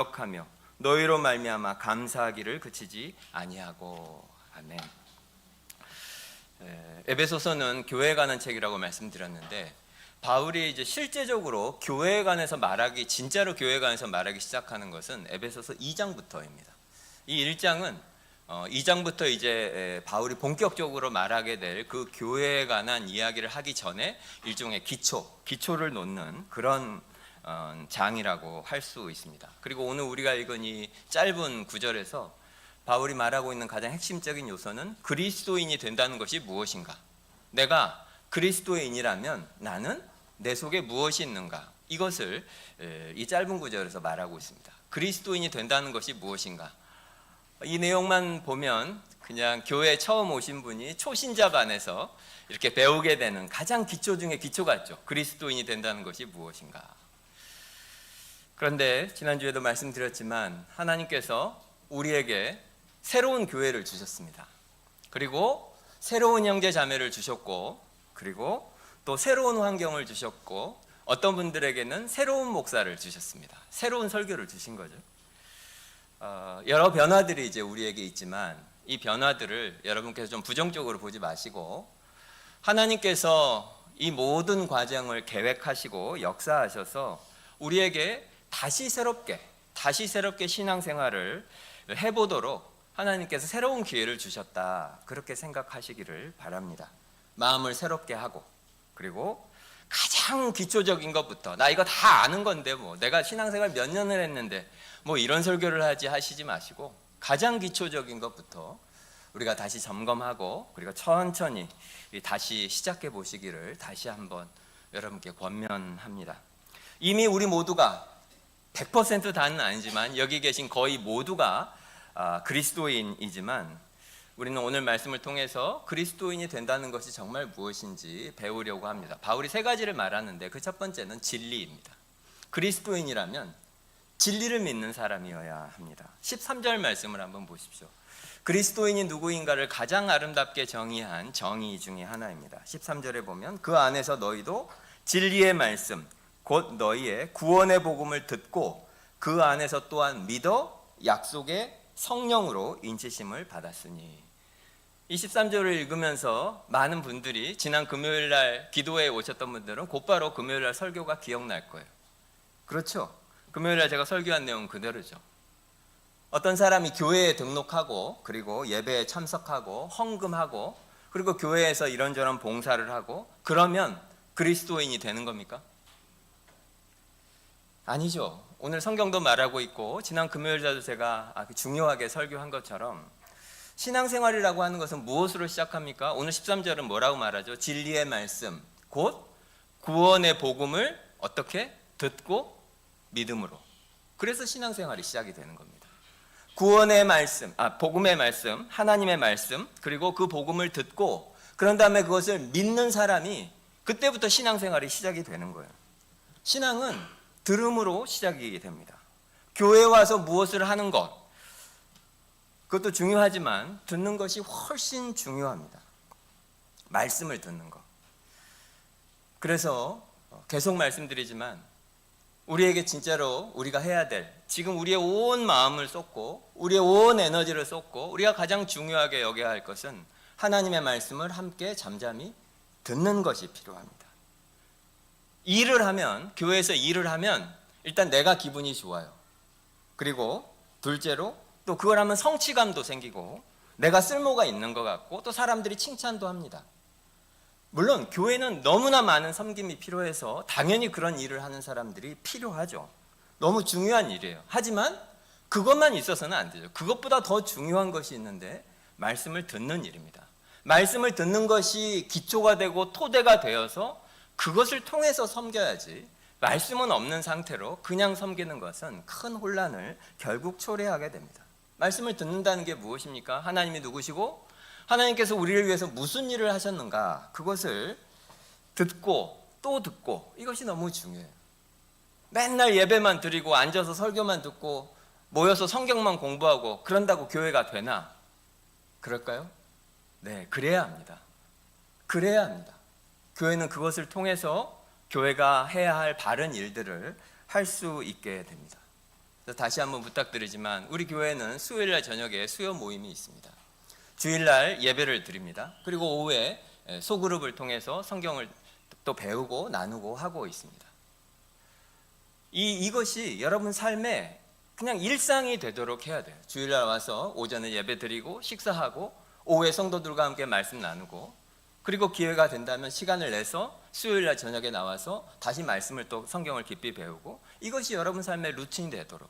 기억하며 너희로 말미암아 감사하기를 그치지 아니하고. 아멘. 에베소서는 교회에 관한 책이라고 말씀드렸는데, 바울이 이제 실제적으로 교회에 관해서 말하기, 진짜로 교회에 관해서 말하기 시작하는 것은 에베소서 2장부터입니다. 이 1장은 2장부터 이제 바울이 본격적으로 말하게 될 그 교회에 관한 이야기를 하기 전에 일종의 기초를 놓는 그런 장이라고 할 수 있습니다. 그리고 오늘 우리가 읽은 이 짧은 구절에서 바울이 말하고 있는 가장 핵심적인 요소는 그리스도인이 된다는 것이 무엇인가, 내가 그리스도인이라면 나는 내 속에 무엇이 있는가, 이것을 이 짧은 구절에서 말하고 있습니다. 그리스도인이 된다는 것이 무엇인가, 이 내용만 보면 그냥 교회에 처음 오신 분이 초신자 반에서 이렇게 배우게 되는 가장 기초 중의 기초 같죠. 그리스도인이 된다는 것이 무엇인가. 그런데 지난주에도 말씀드렸지만 하나님께서 우리에게 새로운 교회를 주셨습니다. 그리고 새로운 형제 자매를 주셨고, 그리고 또 새로운 환경을 주셨고, 어떤 분들에게는 새로운 목사를 주셨습니다. 새로운 설교를 주신 거죠. 여러 변화들이 이제 우리에게 있지만 이 변화들을 여러분께서 좀 부정적으로 보지 마시고, 하나님께서 이 모든 과정을 계획하시고 역사하셔서 우리에게 다시 새롭게 신앙생활을 해보도록 하나님께서 새로운 기회를 주셨다, 그렇게 생각하시기를 바랍니다. 마음을 새롭게 하고, 그리고 가장 기초적인 것부터, 나 이거 다 아는 건데 뭐 내가 신앙생활 몇 년을 했는데 뭐 이런 설교를 하시지 마시고, 가장 기초적인 것부터 우리가 다시 점검하고, 그리고 천천히 다시 시작해 보시기를 다시 한번 여러분께 권면합니다. 이미 우리 모두가 100% 다는 아니지만 여기 계신 거의 모두가 그리스도인이지만, 우리는 오늘 말씀을 통해서 그리스도인이 된다는 것이 정말 무엇인지 배우려고 합니다. 바울이 세 가지를 말하는데 그 첫 번째는 진리입니다. 그리스도인이라면 진리를 믿는 사람이어야 합니다. 13절 말씀을 한번 보십시오. 그리스도인이 누구인가를 가장 아름답게 정의한 정의 중에 하나입니다. 13절에 보면 그 안에서 너희도 진리의 말씀 곧 너희의 구원의 복음을 듣고 그 안에서 또한 믿어 약속의 성령으로 인치심을 받았으니. 이 13절을 읽으면서 많은 분들이 지난 금요일날 기도회에 오셨던 분들은 곧바로 금요일날 설교가 기억날 거예요. 그렇죠? 금요일날 제가 설교한 내용 그대로죠. 어떤 사람이 교회에 등록하고, 그리고 예배에 참석하고 헌금하고, 그리고 교회에서 이런저런 봉사를 하고, 그러면 그리스도인이 되는 겁니까? 아니죠. 오늘 성경도 말하고 있고 지난 금요일에도 제가 중요하게 설교한 것처럼 신앙생활이라고 하는 것은 무엇으로 시작합니까? 오늘 13절은 뭐라고 말하죠? 진리의 말씀 곧 구원의 복음을 어떻게? 듣고 믿음으로. 그래서 신앙생활이 시작이 되는 겁니다. 구원의 말씀, 복음의 말씀, 하나님의 말씀, 그리고 그 복음을 듣고 그런 다음에 그것을 믿는 사람이, 그때부터 신앙생활이 시작이 되는 거예요. 신앙은 들음으로 시작이 됩니다. 교회에 와서 무엇을 하는 것, 그것도 중요하지만 듣는 것이 훨씬 중요합니다. 말씀을 듣는 것. 그래서 계속 말씀드리지만 우리에게 진짜로 우리가 해야 될, 지금 우리의 온 마음을 쏟고 우리의 온 에너지를 쏟고 우리가 가장 중요하게 여겨야 할 것은 하나님의 말씀을 함께 잠잠히 듣는 것이 필요합니다. 일을 하면, 교회에서 일을 하면 일단 내가 기분이 좋아요. 그리고 둘째로 또 그걸 하면 성취감도 생기고 내가 쓸모가 있는 것 같고 또 사람들이 칭찬도 합니다. 물론 교회는 너무나 많은 섬김이 필요해서 당연히 그런 일을 하는 사람들이 필요하죠. 너무 중요한 일이에요. 하지만 그것만 있어서는 안 되죠. 그것보다 더 중요한 것이 있는데 말씀을 듣는 일입니다. 말씀을 듣는 것이 기초가 되고 토대가 되어서 그것을 통해서 섬겨야지, 말씀은 없는 상태로 그냥 섬기는 것은 큰 혼란을 결국 초래하게 됩니다. 말씀을 듣는다는 게 무엇입니까? 하나님이 누구시고 하나님께서 우리를 위해서 무슨 일을 하셨는가, 그것을 듣고 또 듣고, 이것이 너무 중요해요. 맨날 예배만 드리고 앉아서 설교만 듣고 모여서 성경만 공부하고 그런다고 교회가 되나? 그럴까요? 네, 그래야 합니다. 그래야 합니다. 교회는 그것을 통해서 교회가 해야 할 바른 일들을 할 수 있게 됩니다. 다시 한번 부탁드리지만 우리 교회는 수요일날 저녁에 수요 모임이 있습니다. 주일날 예배를 드립니다. 그리고 오후에 소그룹을 통해서 성경을 또 배우고 나누고 하고 있습니다. 이것이 여러분 삶에 그냥 일상이 되도록 해야 돼요. 주일날 와서 오전에 예배 드리고 식사하고 오후에 성도들과 함께 말씀 나누고, 그리고 기회가 된다면 시간을 내서 수요일날 저녁에 나와서 다시 말씀을 또 성경을 깊이 배우고, 이것이 여러분 삶의 루틴이 되도록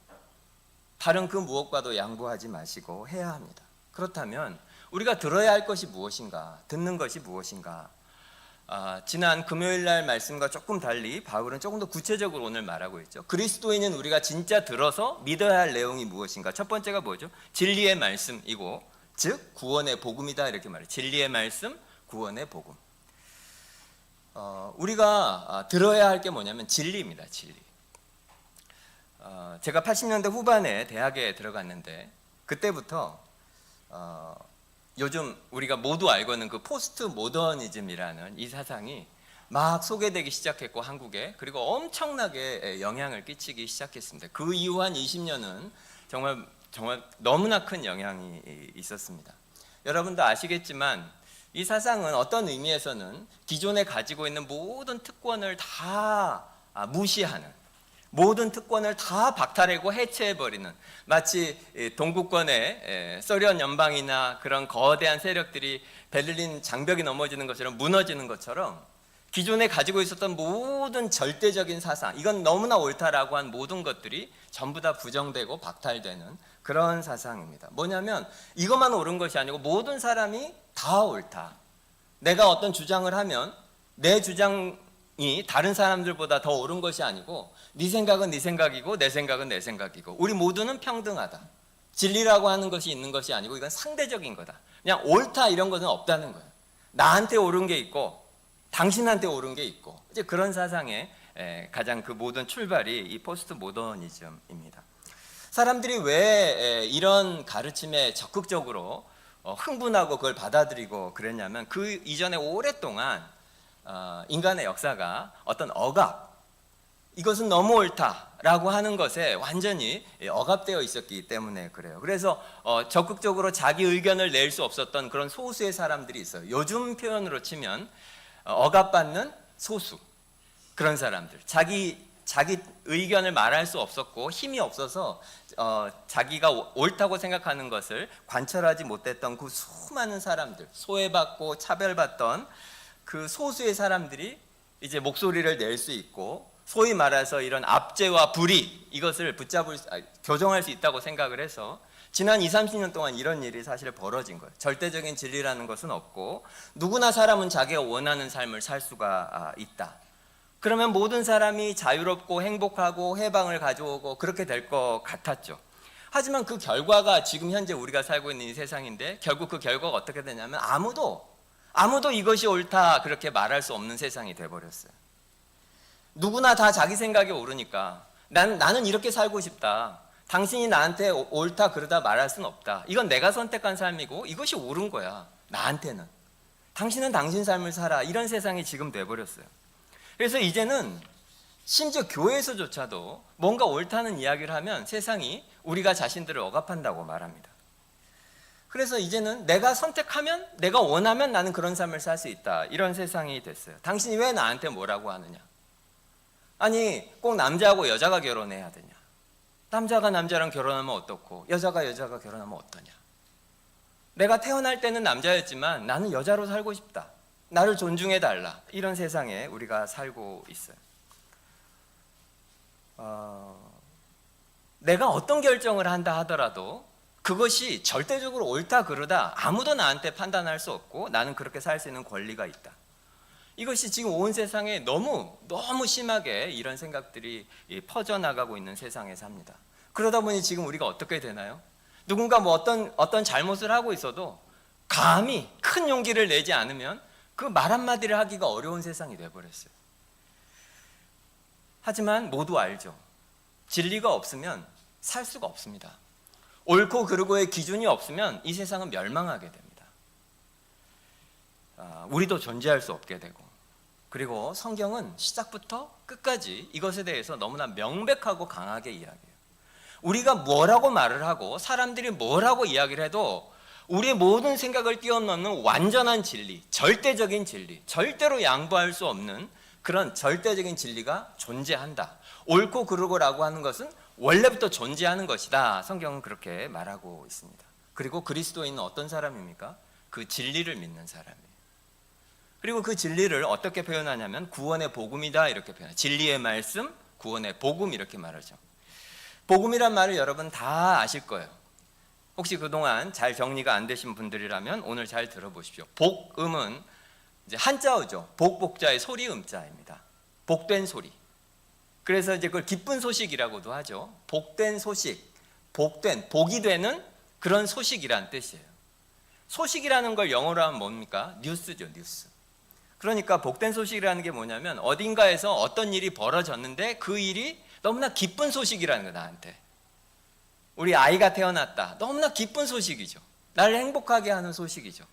다른 그 무엇과도 양보하지 마시고 해야 합니다. 그렇다면 우리가 들어야 할 것이 무엇인가, 듣는 것이 무엇인가? 지난 금요일날 말씀과 조금 달리 바울은 조금 더 구체적으로 오늘 말하고 있죠. 그리스도인은 우리가 진짜 들어서 믿어야 할 내용이 무엇인가? 첫 번째가 뭐죠? 진리의 말씀이고, 즉 구원의 복음이다, 이렇게 말해요. 진리의 말씀, 구원의 복음. 우리가 들어야 할 게 뭐냐면 진리입니다. 진리. 제가 80년대 후반에 대학에 들어갔는데, 그때부터 요즘 우리가 모두 알고 있는 그 포스트 모더니즘이라는 이 사상이 막 소개되기 시작했고, 한국에, 그리고 엄청나게 영향을 끼치기 시작했습니다. 그 이후 한 20년은 정말 너무나 큰 영향이 있었습니다. 여러분도 아시겠지만 이 사상은 어떤 의미에서는 기존에 가지고 있는 모든 특권을 다 무시하는, 모든 특권을 다 박탈하고 해체해버리는, 마치 동구권의 소련 연방이나 그런 거대한 세력들이 베를린 장벽이 넘어지는 것처럼 무너지는 것처럼 기존에 가지고 있었던 모든 절대적인 사상, 이건 너무나 옳다라고 한 모든 것들이 전부 다 부정되고 박탈되는 그런 사상입니다. 뭐냐면 이것만 옳은 것이 아니고 모든 사람이 다 옳다. 내가 어떤 주장을 하면 내 주장이 다른 사람들보다 더 옳은 것이 아니고, 네 생각은 네 생각이고 내 생각은 내 생각이고 우리 모두는 평등하다. 진리라고 하는 것이 있는 것이 아니고 이건 상대적인 거다. 그냥 옳다 이런 것은 없다는 거예요. 나한테 옳은 게 있고 당신한테 옳은 게 있고, 이제 그런 사상의 가장 그 모든 출발이 이 포스트 모더니즘입니다. 사람들이 왜 이런 가르침에 적극적으로 흥분하고 그걸 받아들이고 그랬냐면, 그 이전에 오랫동안 인간의 역사가 어떤 억압, 이것은 너무 옳다라고 하는 것에 완전히 억압되어 있었기 때문에 그래요. 그래서 적극적으로 자기 의견을 낼 수 없었던 그런 소수의 사람들이 있어요. 요즘 표현으로 치면 억압받는 소수, 그런 사람들, 자기 의견을 말할 수 없었고 힘이 없어서 자기가 옳다고 생각하는 것을 관철하지 못했던 그 수많은 사람들, 소외받고 차별받던 그 소수의 사람들이 이제 목소리를 낼 수 있고, 소위 말해서 이런 압제와 불의, 이것을 교정할 수 있다고 생각을 해서 지난 20, 30년 동안 이런 일이 사실 벌어진 거예요. 절대적인 진리라는 것은 없고 누구나 사람은 자기가 원하는 삶을 살 수가 있다. 그러면 모든 사람이 자유롭고 행복하고 해방을 가져오고 그렇게 될 것 같았죠. 하지만 그 결과가 지금 현재 우리가 살고 있는 이 세상인데, 결국 그 결과가 어떻게 되냐면 아무도 이것이 옳다 그렇게 말할 수 없는 세상이 돼버렸어요. 누구나 다 자기 생각이 옳으니까 나는 이렇게 살고 싶다, 당신이 나한테 옳다 그러다 말할 수는 없다, 이건 내가 선택한 삶이고 이것이 옳은 거야 나한테는, 당신은 당신 삶을 살아, 이런 세상이 지금 돼버렸어요. 그래서 이제는 심지어 교회에서조차도 뭔가 옳다는 이야기를 하면 세상이 우리가 자신들을 억압한다고 말합니다. 그래서 이제는 내가 선택하면, 내가 원하면 나는 그런 삶을 살 수 있다, 이런 세상이 됐어요. 당신이 왜 나한테 뭐라고 하느냐? 아니 꼭 남자하고 여자가 결혼해야 되냐? 남자가 남자랑 결혼하면 어떻고 여자가 결혼하면 어떠냐? 내가 태어날 때는 남자였지만 나는 여자로 살고 싶다, 나를 존중해달라, 이런 세상에 우리가 살고 있어요. 내가 어떤 결정을 한다 하더라도 그것이 절대적으로 옳다 그르다 아무도 나한테 판단할 수 없고 나는 그렇게 살 수 있는 권리가 있다. 이것이 지금 온 세상에 너무 심하게 이런 생각들이 퍼져나가고 있는 세상에 삽니다. 그러다 보니 지금 우리가 어떻게 되나요? 누군가 뭐 어떤 잘못을 하고 있어도 감히 큰 용기를 내지 않으면 그 말 한마디를 하기가 어려운 세상이 돼버렸어요. 하지만 모두 알죠. 진리가 없으면 살 수가 없습니다. 옳고 그르고의 기준이 없으면 이 세상은 멸망하게 됩니다. 우리도 존재할 수 없게 되고, 그리고 성경은 시작부터 끝까지 이것에 대해서 너무나 명백하고 강하게 이야기해요. 우리가 뭐라고 말을 하고 사람들이 뭐라고 이야기를 해도 우리의 모든 생각을 뛰어넘는 완전한 진리, 절대적인 진리, 절대로 양보할 수 없는 그런 절대적인 진리가 존재한다. 옳고 그르고라고 하는 것은 원래부터 존재하는 것이다. 성경은 그렇게 말하고 있습니다. 그리고 그리스도인은 어떤 사람입니까? 그 진리를 믿는 사람이에요. 그리고 그 진리를 어떻게 표현하냐면 구원의 복음이다 이렇게 표현해요. 진리의 말씀, 구원의 복음 이렇게 말하죠. 복음이란 말을 여러분 다 아실 거예요. 혹시 그동안 잘 정리가 안 되신 분들이라면 오늘 잘 들어보십시오. 복음은 이제 한자어죠. 복복자의 소리음자입니다. 복된 소리. 그래서 이제 그걸 기쁜 소식이라고도 하죠. 복된 소식, 복된, 복이 되는 그런 소식이란 뜻이에요. 소식이라는 걸 영어로 하면 뭡니까? 뉴스죠, 뉴스. 그러니까 복된 소식이라는 게 뭐냐면 어딘가에서 어떤 일이 벌어졌는데 그 일이 너무나 기쁜 소식이라는 거 나한테. 우리 아이가 태어났다. 너무나 기쁜 소식이죠. 나를 행복하게 하는 소식이죠.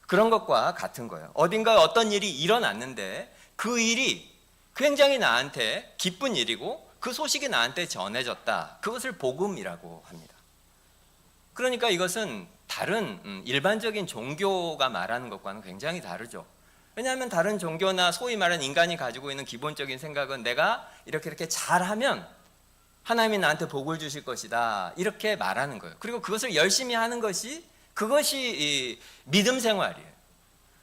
그런 것과 같은 거예요. 어딘가에 어떤 일이 일어났는데 그 일이 굉장히 나한테 기쁜 일이고 그 소식이 나한테 전해졌다. 그것을 복음이라고 합니다. 그러니까 이것은 다른 일반적인 종교가 말하는 것과는 굉장히 다르죠. 왜냐하면 다른 종교나 소위 말하는 인간이 가지고 있는 기본적인 생각은 내가 이렇게 잘하면 하나님이 나한테 복을 주실 것이다 이렇게 말하는 거예요. 그리고 그것을 열심히 하는 것이 그것이 믿음 생활이에요.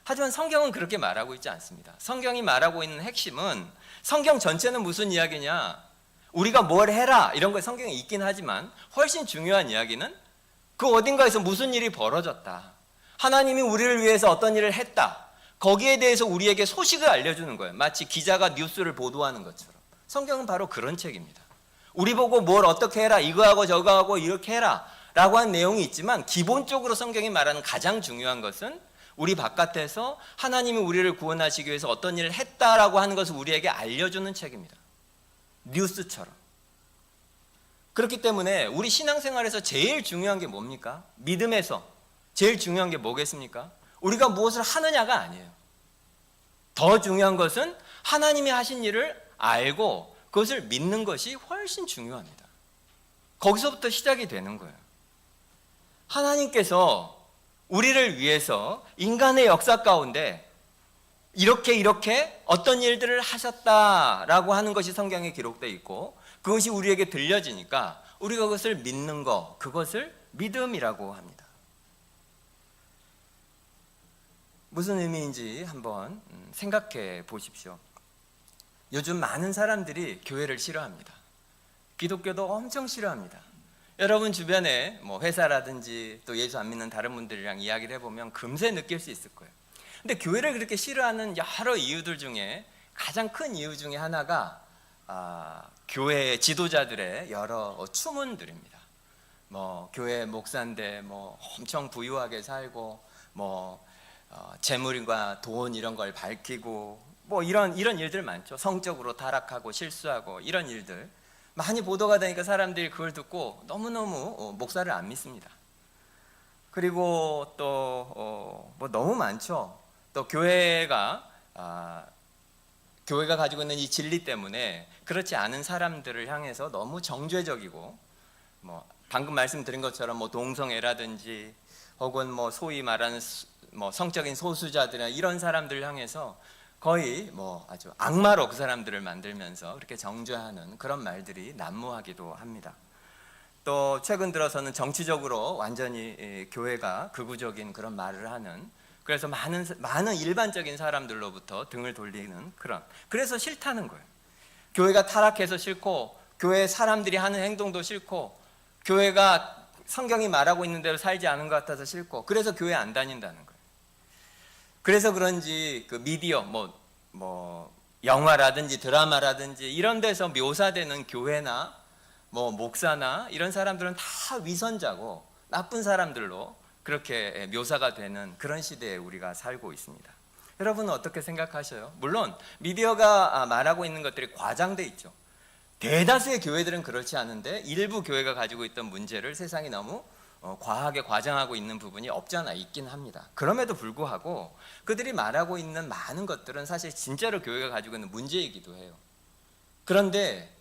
하지만 성경은 그렇게 말하고 있지 않습니다. 성경이 말하고 있는 핵심은 성경 전체는 무슨 이야기냐, 우리가 뭘 해라 이런 거 성경에 있긴 하지만 훨씬 중요한 이야기는 그 어딘가에서 무슨 일이 벌어졌다, 하나님이 우리를 위해서 어떤 일을 했다, 거기에 대해서 우리에게 소식을 알려주는 거예요. 마치 기자가 뉴스를 보도하는 것처럼. 성경은 바로 그런 책입니다. 우리 보고 뭘 어떻게 해라, 이거하고 저거하고 이렇게 해라 라고 한 내용이 있지만 기본적으로 성경이 말하는 가장 중요한 것은 우리 바깥에서 하나님이 우리를 구원하시기 위해서 어떤 일을 했다라고 하는 것을 우리에게 알려주는 책입니다. 뉴스처럼. 그렇기 때문에 우리 신앙생활에서 제일 중요한 게 뭡니까? 믿음에서 제일 중요한 게 뭐겠습니까? 우리가 무엇을 하느냐가 아니에요. 더 중요한 것은 하나님이 하신 일을 알고 그것을 믿는 것이 훨씬 중요합니다. 거기서부터 시작이 되는 거예요. 하나님께서 우리를 위해서 인간의 역사 가운데 이렇게 어떤 일들을 하셨다라고 하는 것이 성경에 기록되어 있고 그것이 우리에게 들려지니까 우리가 그것을 믿는 것, 그것을 믿음이라고 합니다. 무슨 의미인지 한번 생각해 보십시오. 요즘 많은 사람들이 교회를 싫어합니다. 기독교도 엄청 싫어합니다. 여러분 주변에 뭐 회사라든지 또 예수 안 믿는 다른 분들이랑 이야기를 해보면 금세 느낄 수 있을 거예요. 근데 교회를 그렇게 싫어하는 여러 이유들 중에 가장 큰 이유 중에 하나가 교회 지도자들의 여러 추문들입니다. 뭐 교회 목사인데 뭐 엄청 부유하게 살고 뭐 재물과 돈 이런 걸 밝히고 뭐 이런 일들 많죠. 성적으로 타락하고 실수하고 이런 일들 많이 보도가 되니까 사람들이 그걸 듣고 너무너무 목사를 안 믿습니다. 그리고 또 뭐 너무 많죠. 또 교회가 가지고 있는 이 진리 때문에 그렇지 않은 사람들을 향해서 너무 정죄적이고 뭐 방금 말씀드린 것처럼 뭐 동성애라든지 혹은 뭐 소위 말하는 뭐 성적인 소수자들이나 이런 사람들을 향해서 거의 뭐 아주 악마로 그 사람들을 만들면서 그렇게 정죄하는 그런 말들이 난무하기도 합니다. 또 최근 들어서는 정치적으로 완전히 교회가 극우적인 그런 말을 하는, 그래서 많은 일반적인 사람들로부터 등을 돌리는 그래서 싫다는 거예요. 교회가 타락해서 싫고 교회 사람들이 하는 행동도 싫고 교회가 성경이 말하고 있는 대로 살지 않은 것 같아서 싫고 그래서 교회 안 다닌다는 거예요. 그래서 그런지 그 미디어 뭐 영화라든지 드라마라든지 이런 데서 묘사되는 교회나 뭐 목사나 이런 사람들은 다 위선자고 나쁜 사람들로 그렇게 묘사가 되는 그런 시대에 우리가 살고 있습니다. 여러분은 어떻게 생각하셔요? 물론 미디어가 말하고 있는 것들이 과장돼 있죠. 대다수의 교회들은 그렇지 않은데 일부 교회가 가지고 있던 문제를 세상이 너무 과하게 과장하고 있는 부분이 없지 않아 있긴 합니다. 그럼에도 불구하고 그들이 말하고 있는 많은 것들은 사실 진짜로 교회가 가지고 있는 문제이기도 해요. 그런데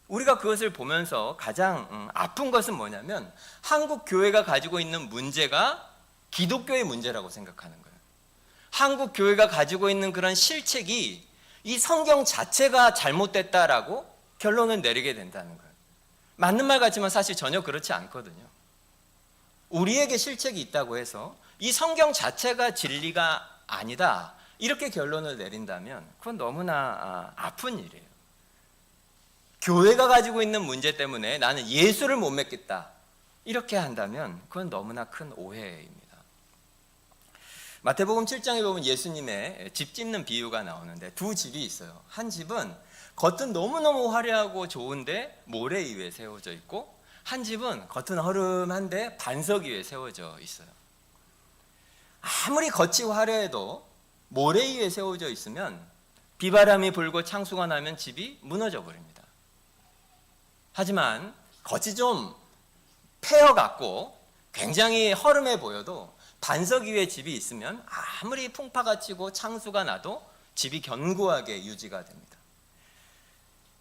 우리가 그것을 보면서 가장 아픈 것은 뭐냐면 한국 교회가 가지고 있는 문제가 기독교의 문제라고 생각하는 거예요. 한국 교회가 가지고 있는 그런 실책이 이 성경 자체가 잘못됐다라고 결론을 내리게 된다는 거예요. 맞는 말 같지만 사실 전혀 그렇지 않거든요. 우리에게 실책이 있다고 해서 이 성경 자체가 진리가 아니다 이렇게 결론을 내린다면 그건 너무나 아픈 일이에요. 교회가 가지고 있는 문제 때문에 나는 예수를 못 믿겠다 이렇게 한다면 그건 너무나 큰 오해입니다. 마태복음 7장에 보면 예수님의 집 짓는 비유가 나오는데 두 집이 있어요. 한 집은 겉은 너무너무 화려하고 좋은데 모래 위에 세워져 있고, 한 집은 겉은 허름한데 반석 위에 세워져 있어요. 아무리 겉이 화려해도 모래 위에 세워져 있으면 비바람이 불고 창수가 나면 집이 무너져 버립니다. 하지만 겉이 좀 폐허같고 굉장히 허름해 보여도 반석 위에 집이 있으면 아무리 풍파가 치고 창수가 나도 집이 견고하게 유지가 됩니다.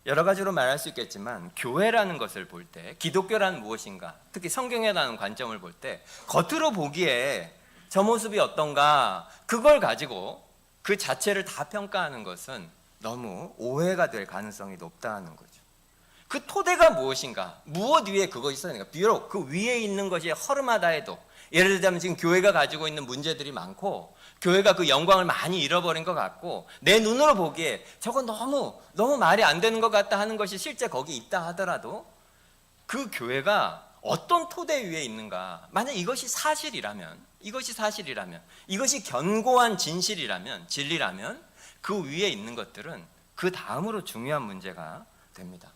여러 가지로 말할 수 있겠지만 교회라는 것을 볼 때, 기독교란 무엇인가, 특히 성경이라는 관점을 볼 때 겉으로 보기에 저 모습이 어떤가 그걸 가지고 그 자체를 다 평가하는 것은 너무 오해가 될 가능성이 높다는 거죠. 그 토대가 무엇인가, 무엇 위에 그것이 있어야 되는가. 비록 그 위에 있는 것이 허름하다 해도, 예를 들자면 지금 교회가 가지고 있는 문제들이 많고 교회가 그 영광을 많이 잃어버린 것 같고 내 눈으로 보기에 저거 너무 말이 안 되는 것 같다 하는 것이 실제 거기 있다 하더라도 그 교회가 어떤 토대 위에 있는가, 만약 이것이 사실이라면, 이것이 견고한 진실이라면, 진리라면 그 위에 있는 것들은 그 다음으로 중요한 문제가 됩니다.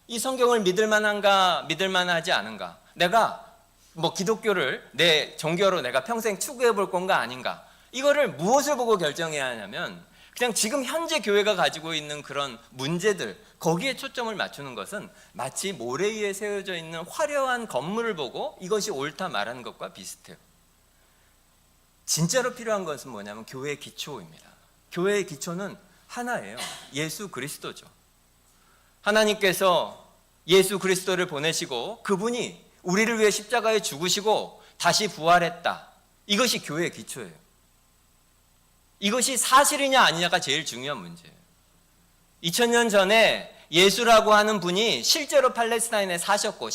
이 성경을 믿을 만한가, 믿을 만하지 않은가, 내가 기독교를 내 종교로 내가 평생 추구해 볼 건가 아닌가, 이거를 무엇을 보고 결정해야 하냐면 그냥 지금 현재 교회가 가지고 있는 그런 문제들, 거기에 초점을 맞추는 것은 마치 모래 위에 세워져 있는 화려한 건물을 보고 이것이 옳다 말하는 것과 비슷해요. 진짜로 필요한 것은 뭐냐면 교회의 기초입니다. 교회의 기초는 하나예요. 예수 그리스도죠. 하나님께서 예수 그리스도를 보내시고 그분이 우리를 위해 십자가에 죽으시고 다시 부활했다. 이것이 교회의 기초예요. 이것이 사실이냐 아니냐가 제일 중요한 문제예요. 2000년 전에 예수라고 하는 분이 실제로 팔레스타인에 사셨고,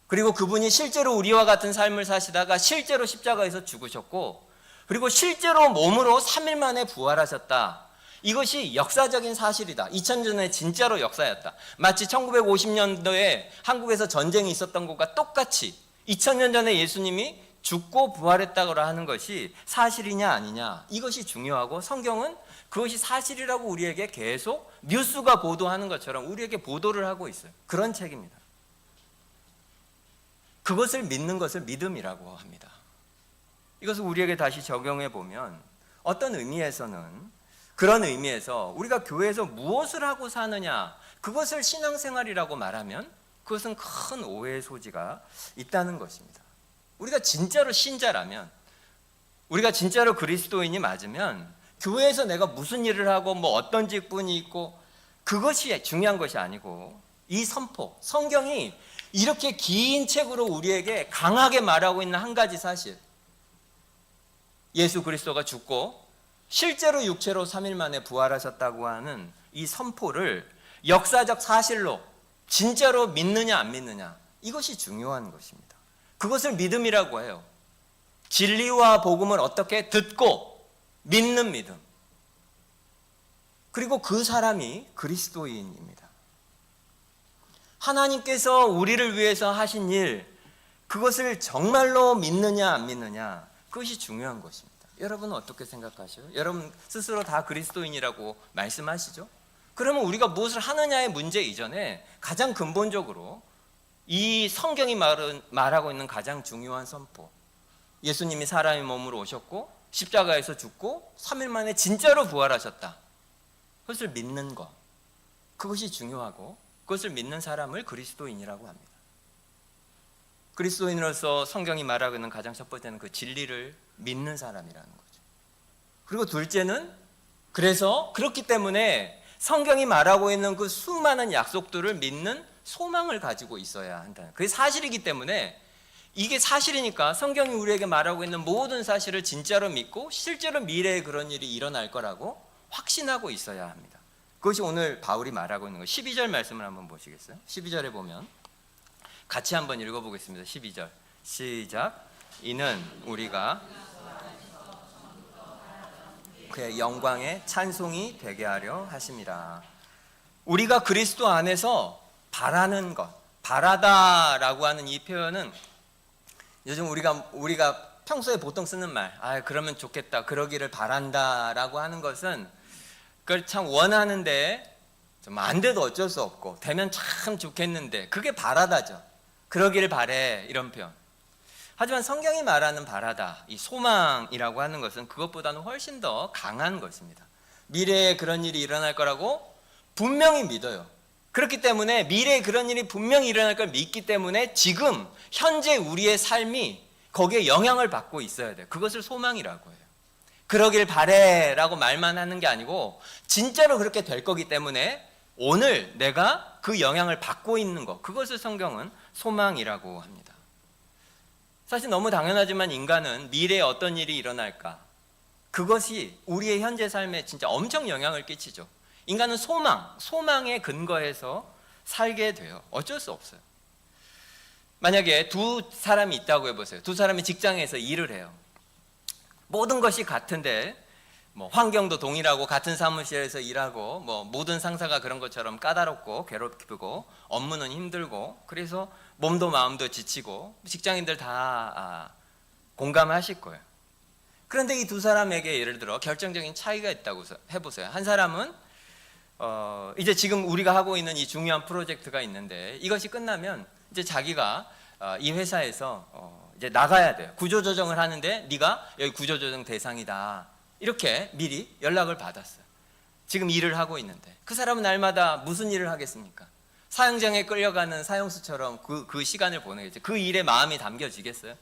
그리고 그분이 실제로 우리와 같은 삶을 사시다가 실제로 십자가에서 죽으셨고, 그리고 실제로 몸으로 3일 만에 부활하셨다. 이것이 역사적인 사실이다. 2000년 전에 진짜로 역사였다. 마치 1950년도에 한국에서 전쟁이 있었던 것과 똑같이 2000년 전에 예수님이 죽고 부활했다고 하는 것이 사실이냐 아니냐, 이것이 중요하고 성경은 그것이 사실이라고 우리에게 계속 뉴스가 보도하는 것처럼 우리에게 보도를 하고 있어요. 그런 책입니다. 그것을 믿는 것을 믿음이라고 합니다. 이것을 우리에게 다시 적용해 보면 어떤 의미에서는, 그런 의미에서 우리가 교회에서 무엇을 하고 사느냐, 그것을 신앙생활이라고 말하면 그것은 큰 오해의 소지가 있다는 것입니다. 우리가 진짜로 신자라면, 우리가 진짜로 그리스도인이 맞으면 교회에서 내가 무슨 일을 하고 어떤 직분이 있고 그것이 중요한 것이 아니고, 이 선포, 성경이 이렇게 긴 책으로 우리에게 강하게 말하고 있는 한 가지 사실, 예수 그리스도가 죽고 실제로 육체로 3일 만에 부활하셨다고 하는 이 선포를 역사적 사실로 진짜로 믿느냐 안 믿느냐, 이것이 중요한 것입니다. 그것을 믿음이라고 해요. 진리와 복음을 어떻게 듣고 믿는 믿음, 그리고 그 사람이 그리스도인입니다. 하나님께서 우리를 위해서 하신 일, 그것을 정말로 믿느냐 안 믿느냐, 그것이 중요한 것입니다. 여러분은 어떻게 생각하셔요? 여러분 스스로 다 그리스도인이라고 말씀하시죠? 그러면 우리가 무엇을 하느냐의 문제 이전에 가장 근본적으로 이 성경이 말하고 있는 가장 중요한 선포, 예수님이 사람의 몸으로 오셨고 십자가에서 죽고 3일 만에 진짜로 부활하셨다, 그것을 믿는 것, 그것이 중요하고 그것을 믿는 사람을 그리스도인이라고 합니다. 그리스도인으로서 성경이 말하고 있는 가장 첫 번째는 그 진리를 믿는 사람이라는 거죠. 그리고 둘째는, 그래서 그렇기 때문에 성경이 말하고 있는 그 수많은 약속들을 믿는 소망을 가지고 있어야 한다. 그게 사실이기 때문에, 이게 사실이니까 성경이 우리에게 말하고 있는 모든 사실을 진짜로 믿고 실제로 미래에 그런 일이 일어날 거라고 확신하고 있어야 합니다. 그것이 오늘 바울이 말하고 있는 거. 12절 말씀을 한번 보시겠어요? 12절에 보면 같이 한번 읽어보겠습니다. 12절 시작. 이는 우리가 그의 영광의 찬송이 되게 하려 하심이라. 우리가 그리스도 안에서 바라는 것, 바라다라고 하는 이 표현은 요즘 우리가 평소에 보통 쓰는 말, 그러면 좋겠다, 그러기를 바란다라고 하는 것은 그걸 참 원하는데 좀 안 돼도 어쩔 수 없고 되면 참 좋겠는데, 그게 바라다죠. 그러기를 바래, 이런 표현. 하지만 성경이 말하는 바라다, 이 소망이라고 하는 것은 그것보다는 훨씬 더 강한 것입니다. 미래에 그런 일이 일어날 거라고 분명히 믿어요. 그렇기 때문에 미래에 그런 일이 분명히 일어날 걸 믿기 때문에 지금 현재 우리의 삶이 거기에 영향을 받고 있어야 돼요. 그것을 소망이라고 해요. 그러길 바래라고 말만 하는 게 아니고 진짜로 그렇게 될 거기 때문에 오늘 내가 그 영향을 받고 있는 것, 그것을 성경은 소망이라고 합니다. 사실 너무 당연하지만 인간은 미래에 어떤 일이 일어날까, 그것이 우리의 현재 삶에 진짜 엄청 영향을 끼치죠. 인간은 소망에 근거해서 살게 돼요. 어쩔 수 없어요. 만약에 두 사람이 있다고 해보세요. 두 사람이 직장에서 일을 해요. 모든 것이 같은데 환경도 동일하고 같은 사무실에서 일하고 모든 상사가 그런 것처럼 까다롭고 괴롭히고 업무는 힘들고 그래서 몸도 마음도 지치고 직장인들 다 공감하실 거예요. 그런데 이 두 사람에게 예를 들어 결정적인 차이가 있다고 해보세요. 한 사람은 이제 지금 우리가 하고 있는 이 중요한 프로젝트가 있는데 이것이 끝나면 이제 자기가 이 회사에서 이제 나가야 돼요. 구조조정을 하는데 네가 여기 구조조정 대상이다, 이렇게 미리 연락을 받았어요. 지금 일을 하고 있는데 그 사람은 날마다 무슨 일을 하겠습니까? 사형장에 끌려가는 사형수처럼 그 시간을 보내겠죠. 그 일에 마음이 담겨지겠어요?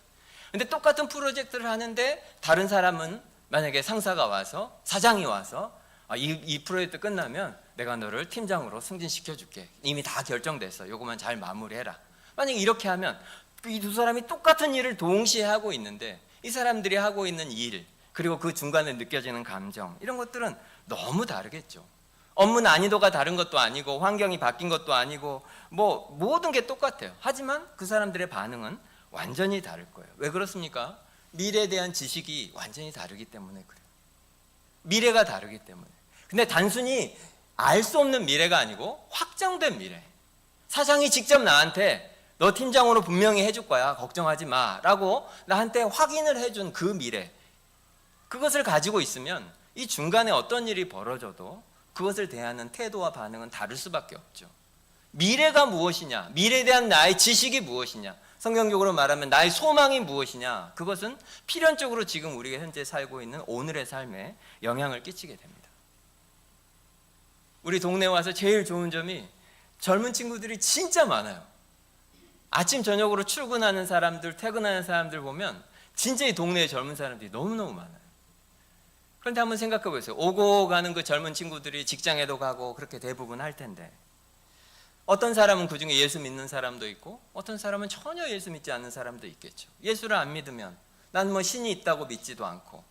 근데 똑같은 프로젝트를 하는데 다른 사람은 만약에 상사가 와서, 사장이 와서 이 프로젝트 끝나면 내가 너를 팀장으로 승진시켜줄게, 이미 다 결정됐어, 요거만 잘 마무리해라. 만약에 이렇게 하면 이 두 사람이 똑같은 일을 동시에 하고 있는데 이 사람들이 하고 있는 일, 그리고 그 중간에 느껴지는 감정, 이런 것들은 너무 다르겠죠. 업무 난이도가 다른 것도 아니고 환경이 바뀐 것도 아니고 모든 게 똑같아요. 하지만 그 사람들의 반응은 완전히 다를 거예요. 왜 그렇습니까? 미래에 대한 지식이 완전히 다르기 때문에 그래요. 미래가 다르기 때문에. 근데 단순히 알 수 없는 미래가 아니고 확정된 미래. 사장이 직접 나한테 너 팀장으로 분명히 해줄 거야, 걱정하지 마 라고 나한테 확인을 해준 그 미래, 그것을 가지고 있으면 이 중간에 어떤 일이 벌어져도 그것을 대하는 태도와 반응은 다를 수밖에 없죠. 미래가 무엇이냐, 미래에 대한 나의 지식이 무엇이냐, 성경적으로 말하면 나의 소망이 무엇이냐, 그것은 필연적으로 지금 우리가 현재 살고 있는 오늘의 삶에 영향을 끼치게 됩니다. 우리 동네에 와서 제일 좋은 점이 젊은 친구들이 진짜 많아요. 아침 저녁으로 출근하는 사람들, 퇴근하는 사람들 보면 진짜 이 동네에 젊은 사람들이 너무너무 많아요. 그런데 한번 생각해 보세요. 오고 가는 그 젊은 친구들이 직장에도 가고 그렇게 대부분 할 텐데 어떤 사람은 그 중에 예수 믿는 사람도 있고 어떤 사람은 전혀 예수 믿지 않는 사람도 있겠죠. 예수를 안 믿으면 난 신이 있다고 믿지도 않고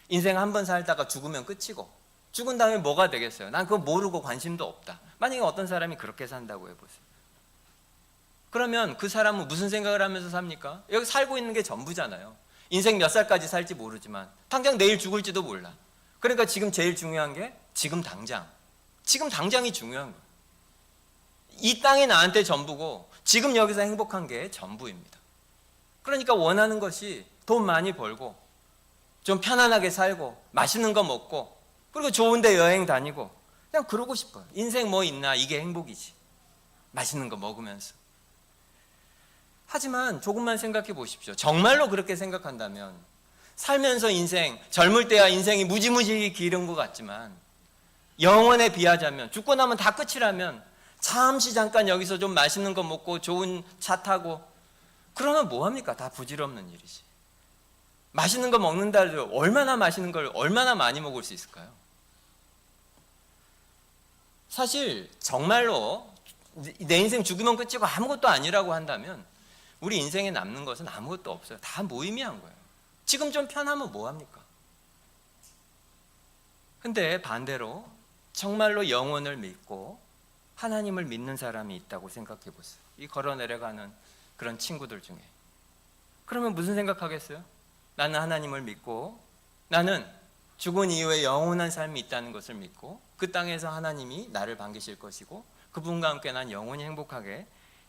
인생 한 번 살다가 죽으면 끝이고 죽은 다음에 뭐가 되겠어요? 난 그거 모르고 관심도 없다. 만약에 어떤 사람이 그렇게 산다고 해보세요. 그러면 그 사람은 무슨 생각을 하면서 삽니까? 여기 살고 있는 게 전부잖아요. 인생 몇 살까지 살지 모르지만 당장 내일 죽을지도 몰라. 그러니까 지금 제일 중요한 게 지금 당장이 중요한 거예요. 이 땅이 나한테 전부고 지금 여기서 행복한 게 전부입니다. 그러니까 원하는 것이 돈 많이 벌고 좀 편안하게 살고 맛있는 거 먹고 그리고 좋은 데 여행 다니고 그냥 그러고 싶어요. 인생 뭐 있나, 이게 행복이지. 맛있는 거 먹으면서. 하지만 조금만 생각해 보십시오. 정말로 그렇게 생각한다면 살면서 젊을 때야 인생이 무지무지 길은 것 같지만 영원에 비하자면, 죽고 나면 다 끝이라면 잠시 잠깐 여기서 좀 맛있는 거 먹고 좋은 차 타고 그러면 뭐합니까? 다 부질없는 일이지. 맛있는 거 먹는다 해도 얼마나 맛있는 걸 얼마나 많이 먹을 수 있을까요? 사실 정말로 내 인생 죽으면 끝이고 아무것도 아니라고 한다면 우리 인생에 남는 것은 아무것도 없어요. 다 무의미한 거예요. 지금 좀 편하면 뭐합니까? 근데 반대로 정말로 영혼을 믿고 하나님을 믿는 사람이 있다고 생각해 보세요. 이 걸어 내려가는 그런 친구들 중에. 그러면 무슨 생각하겠어요? 나는 하나님을 믿고 나는 죽은 이후에 영원한 삶이 있다는 것을 믿고 그 땅에서 하나님이 나를 반기실 것이고 그분과 함께 난 영원히 행복하게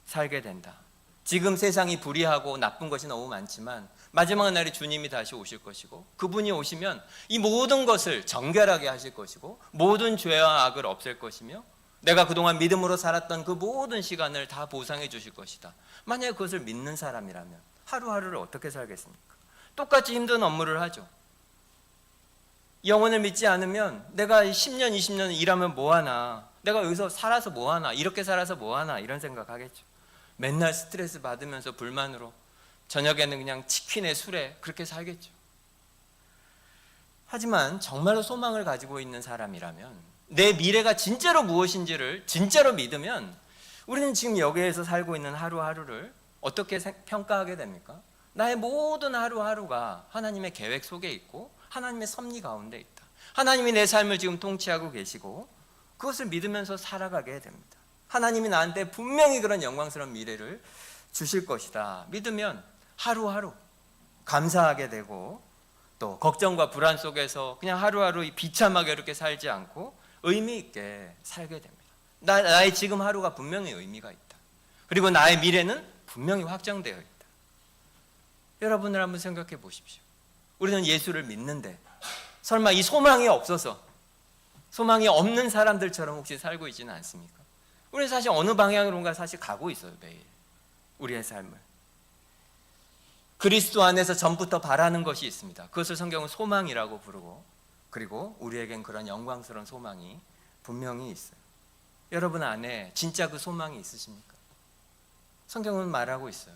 살게 된다. 지금 세상이 불의하고 나쁜 것이 너무 많지만 마지막 날에 주님이 다시 오실 것이고 그분이 오시면 이 모든 것을 정결하게 하실 것이고 모든 죄와 악을 없앨 것이며 내가 그동안 믿음으로 살았던 그 모든 시간을 다 보상해 주실 것이다. 만약에 그것을 믿는 사람이라면 하루하루를 어떻게 살겠습니까? 똑같이 힘든 업무를 하죠. 영혼을 믿지 않으면 내가 10년, 20년 일하면 뭐하나, 내가 여기서 살아서 뭐하나, 이렇게 살아서 뭐하나 이런 생각하겠죠. 맨날 스트레스 받으면서 불만으로 저녁에는 그냥 치킨에 술에 그렇게 살겠죠. 하지만 정말로 소망을 가지고 있는 사람이라면 내 미래가 진짜로 무엇인지를 진짜로 믿으면 우리는 지금 여기에서 살고 있는 하루하루를 어떻게 평가하게 됩니까? 나의 모든 하루하루가 하나님의 계획 속에 있고 하나님의 섭리 가운데 있다. 하나님이 내 삶을 지금 통치하고 계시고 그것을 믿으면서 살아가게 됩니다. 하나님이 나한테 분명히 그런 영광스러운 미래를 주실 것이다. 믿으면 하루하루 감사하게 되고 또 걱정과 불안 속에서 그냥 하루하루 비참하게 이렇게 살지 않고 의미 있게 살게 됩니다. 나의 지금 하루가 분명히 의미가 있다. 그리고 나의 미래는 분명히 확정되어 있다. 여러분들 한번 생각해 보십시오. 우리는 예수를 믿는데 설마 이 소망이 없어서 소망이 없는 사람들처럼 혹시 살고 있지는 않습니까? 우리는 사실 어느 방향으로인가 사실 가고 있어요. 매일 우리의 삶을 그리스도 안에서 전부터 바라는 것이 있습니다. 그것을 성경은 소망이라고 부르고 그리고 우리에겐 그런 영광스러운 소망이 분명히 있어요. 여러분 안에 진짜 그 소망이 있으십니까? 성경은 말하고 있어요.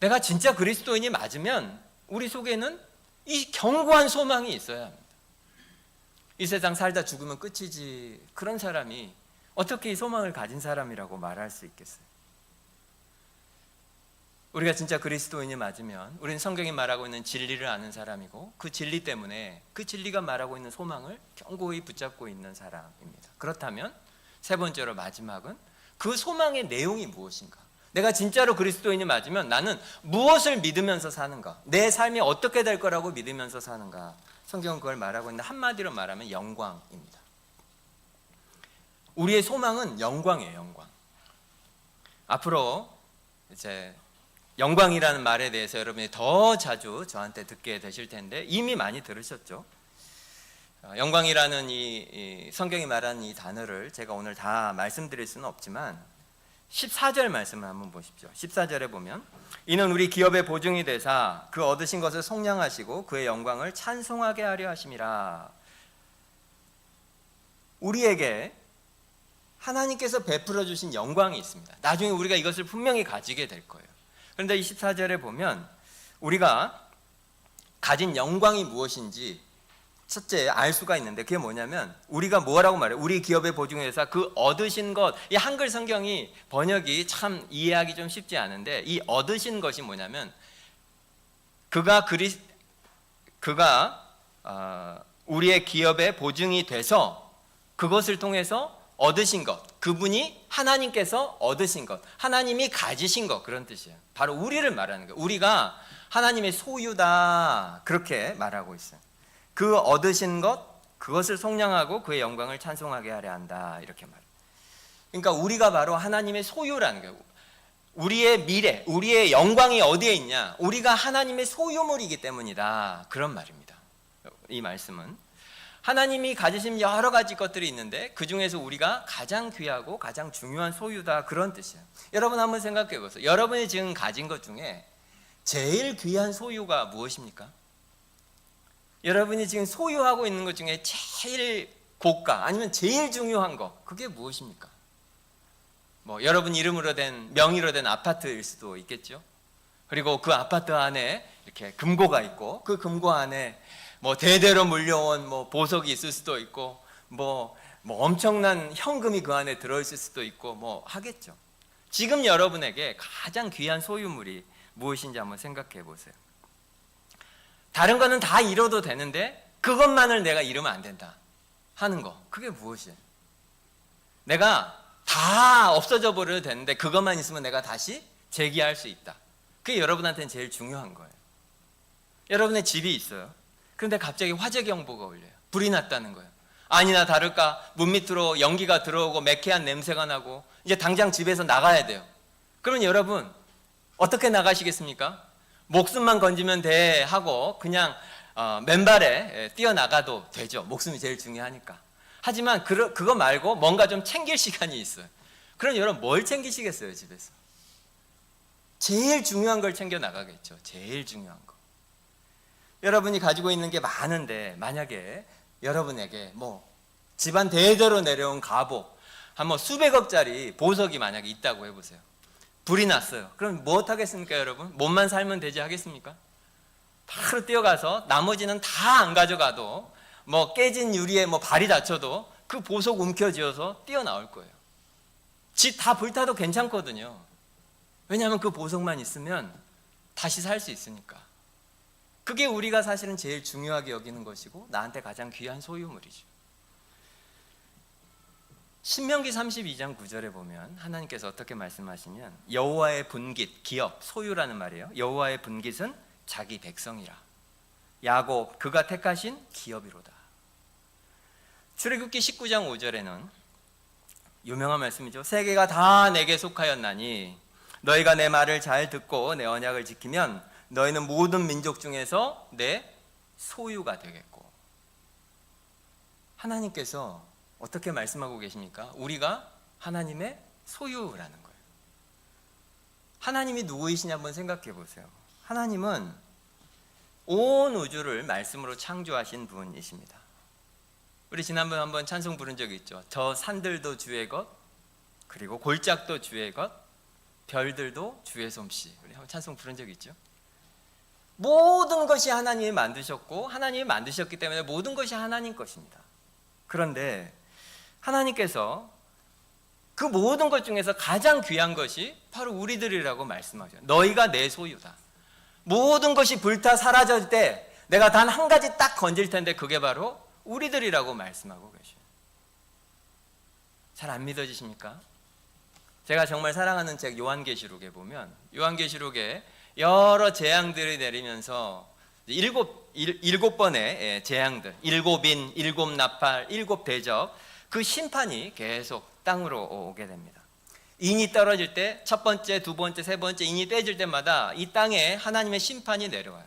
내가 진짜 그리스도인이 맞으면 우리 속에는 이 견고한 소망이 있어야 합니다. 이 세상 살다 죽으면 끝이지 그런 사람이 어떻게 이 소망을 가진 사람이라고 말할 수 있겠어요? 우리가 진짜 그리스도인이 맞으면 우리는 성경이 말하고 있는 진리를 아는 사람이고 그 진리 때문에 그 진리가 말하고 있는 소망을 견고히 붙잡고 있는 사람입니다. 그렇다면 세 번째로 마지막은 그 소망의 내용이 무엇인가? 내가 진짜로 그리스도인이 맞으면 나는 무엇을 믿으면서 사는가? 내 삶이 어떻게 될 거라고 믿으면서 사는가? 성경은 그걸 말하고 있는데 한마디로 말하면 영광입니다. 우리의 소망은 영광이에요. 영광. 앞으로 이제 영광이라는 말에 대해서 여러분이 더 자주 저한테 듣게 되실 텐데 이미 많이 들으셨죠. 영광이라는 이 성경이 말하는 이 단어를 제가 오늘 다 말씀드릴 수는 없지만 14절 말씀을 한번 보십시오. 14절에 보면 이는 우리 기업의 보증이 되사 그 얻으신 것을 속량하시고 그의 영광을 찬송하게 하려 하심이라. 우리에게 하나님께서 베풀어 주신 영광이 있습니다. 나중에 우리가 이것을 분명히 가지게 될 거예요. 그런데 24절에 보면 우리가 가진 영광이 무엇인지 첫째 알 수가 있는데 그게 뭐냐면 우리가 뭐라고 말해요? 우리 기업의 보증회사 그 얻으신 것, 이 한글 성경이 번역이 참 이해하기 좀 쉽지 않은데 이 얻으신 것이 뭐냐면 그가 우리의 기업의 보증이 돼서 그것을 통해서 얻으신 것, 그분이 하나님께서 얻으신 것, 하나님이 가지신 것, 그런 뜻이에요. 바로 우리를 말하는 거예요. 우리가 하나님의 소유다, 그렇게 말하고 있어요. 그 얻으신 것, 그것을 속량하고 그의 영광을 찬송하게 하려 한다, 이렇게 말해요. 그러니까 우리가 바로 하나님의 소유라는 거예요. 우리의 미래, 우리의 영광이 어디에 있냐? 우리가 하나님의 소유물이기 때문이다, 그런 말입니다. 이 말씀은 하나님이 가지신 여러 가지 것들이 있는데 그 중에서 우리가 가장 귀하고 가장 중요한 소유다, 그런 뜻이에요. 여러분 한번 생각해 보세요. 여러분이 지금 가진 것 중에 제일 귀한 소유가 무엇입니까? 여러분이 지금 소유하고 있는 것 중에 제일 고가 아니면 제일 중요한 거, 그게 무엇입니까? 뭐 여러분 이름으로 된, 명의로 된 아파트일 수도 있겠죠. 그리고 그 아파트 안에 이렇게 금고가 있고 그 금고 안에 뭐 대대로 물려온 뭐 보석이 있을 수도 있고 뭐 뭐 엄청난 현금이 그 안에 들어있을 수도 있고 뭐 하겠죠. 지금 여러분에게 가장 귀한 소유물이 무엇인지 한번 생각해 보세요. 다른 거는 다 잃어도 되는데 그것만을 내가 잃으면 안 된다 하는 거, 그게 무엇이에요? 내가 다 없어져 버려도 되는데 그것만 있으면 내가 다시 재기할 수 있다. 그게 여러분한테는 제일 중요한 거예요. 여러분의 집이 있어요. 그런데 갑자기 화재 경보가 울려요. 불이 났다는 거예요. 아니나 다를까 문 밑으로 연기가 들어오고 매캐한 냄새가 나고 이제 당장 집에서 나가야 돼요. 그러면 여러분 어떻게 나가시겠습니까? 목숨만 건지면 돼 하고 그냥 맨발에 뛰어나가도 되죠. 목숨이 제일 중요하니까. 하지만 그거 말고 뭔가 좀 챙길 시간이 있어요. 그럼 여러분 뭘 챙기시겠어요, 집에서? 제일 중요한 걸 챙겨 나가겠죠. 제일 중요한 거. 여러분이 가지고 있는 게 많은데 만약에 여러분에게 뭐 집안 대대로 내려온 가복, 한 뭐 수백억짜리 보석이 만약에 있다고 해보세요. 불이 났어요. 그럼 뭐 하겠습니까, 여러분? 몸만 살면 되지 하겠습니까? 바로 뛰어가서 나머지는 다 안 가져가도 뭐 깨진 유리에 뭐 발이 다쳐도 그 보석 움켜쥐어서 뛰어나올 거예요. 집 다 불타도 괜찮거든요. 왜냐하면 그 보석만 있으면 다시 살 수 있으니까. 그게 우리가 사실은 제일 중요하게 여기는 것이고 나한테 가장 귀한 소유물이죠. 신명기 32장 9절에 보면 하나님께서 어떻게 말씀하시면 여호와의 분깃, 기업, 소유라는 말이에요. 여호와의 분깃은 자기 백성이라. 야곱 그가 택하신 기업이로다. 출애굽기 19장 5절에는 유명한 말씀이죠. 세계가 다 내게 속하였나니 너희가 내 말을 잘 듣고 내 언약을 지키면 너희는 모든 민족 중에서 내 소유가 되겠고. 하나님께서 어떻게 말씀하고 계십니까? 우리가 하나님의 소유라는 거예요. 하나님이 누구이시냐 한번 생각해 보세요. 하나님은 온 우주를 말씀으로 창조하신 분이십니다. 우리 지난번에 한번 찬송 부른 적이 있죠. 저 산들도 주의 것, 그리고 골짜기도 주의 것, 별들도 주의 솜씨. 우리 한번 찬송 부른 적이 있죠. 모든 것이 하나님이 만드셨고 하나님이 만드셨기 때문에 모든 것이 하나님 것입니다. 그런데 하나님께서 그 모든 것 중에서 가장 귀한 것이 바로 우리들이라고 말씀하셔요. 너희가 내 소유다. 모든 것이 불타 사라질 때 내가 단 한 가지 딱 건질 텐데 그게 바로 우리들이라고 말씀하고 계셔요. 잘 안 믿어지십니까? 제가 정말 사랑하는 책 요한계시록에 보면 요한계시록에 여러 재앙들이 내리면서 일곱 번의 재앙들, 일곱인, 일곱 나팔, 일곱 대적, 그 심판이 계속 땅으로 오게 됩니다. 인이 떨어질 때 첫 번째, 두 번째, 세 번째 인이 떼질 때마다 이 땅에 하나님의 심판이 내려와요.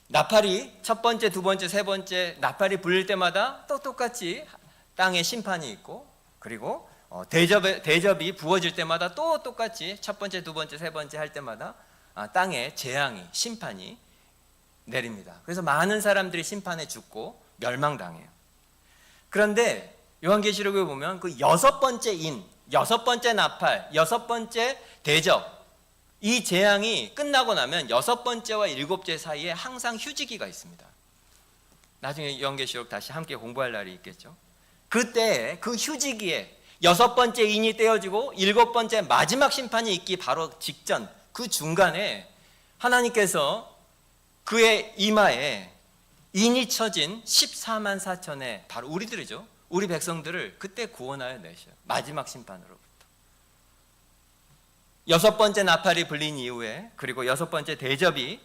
나팔이 첫 번째, 두 번째, 세 번째 나팔이 불릴 때마다 또 똑같이 땅에 심판이 있고, 그리고 대접이 부어질 때마다 또 똑같이 첫 번째, 두 번째, 세 번째 할 때마다 땅에 재앙이, 심판이 내립니다. 그래서 많은 사람들이 심판에 죽고 멸망당해요. 그런데 요한계시록에 보면 그 여섯 번째 인, 여섯 번째 나팔, 여섯 번째 대접, 이 재앙이 끝나고 나면 여섯 번째와 일곱째 사이에 항상 휴지기가 있습니다. 나중에 요한계시록 다시 함께 공부할 날이 있겠죠. 그때 그 휴지기에 여섯 번째 인이 떼어지고 일곱 번째 마지막 심판이 있기 바로 직전, 그 중간에 하나님께서 그의 이마에 인이 쳐진 14만 4천의 바로 우리들이죠. 우리 백성들을 그때 구원하여 내셔요. 마지막 심판으로부터. 여섯 번째 나팔이 불린 이후에, 그리고 여섯 번째 대접이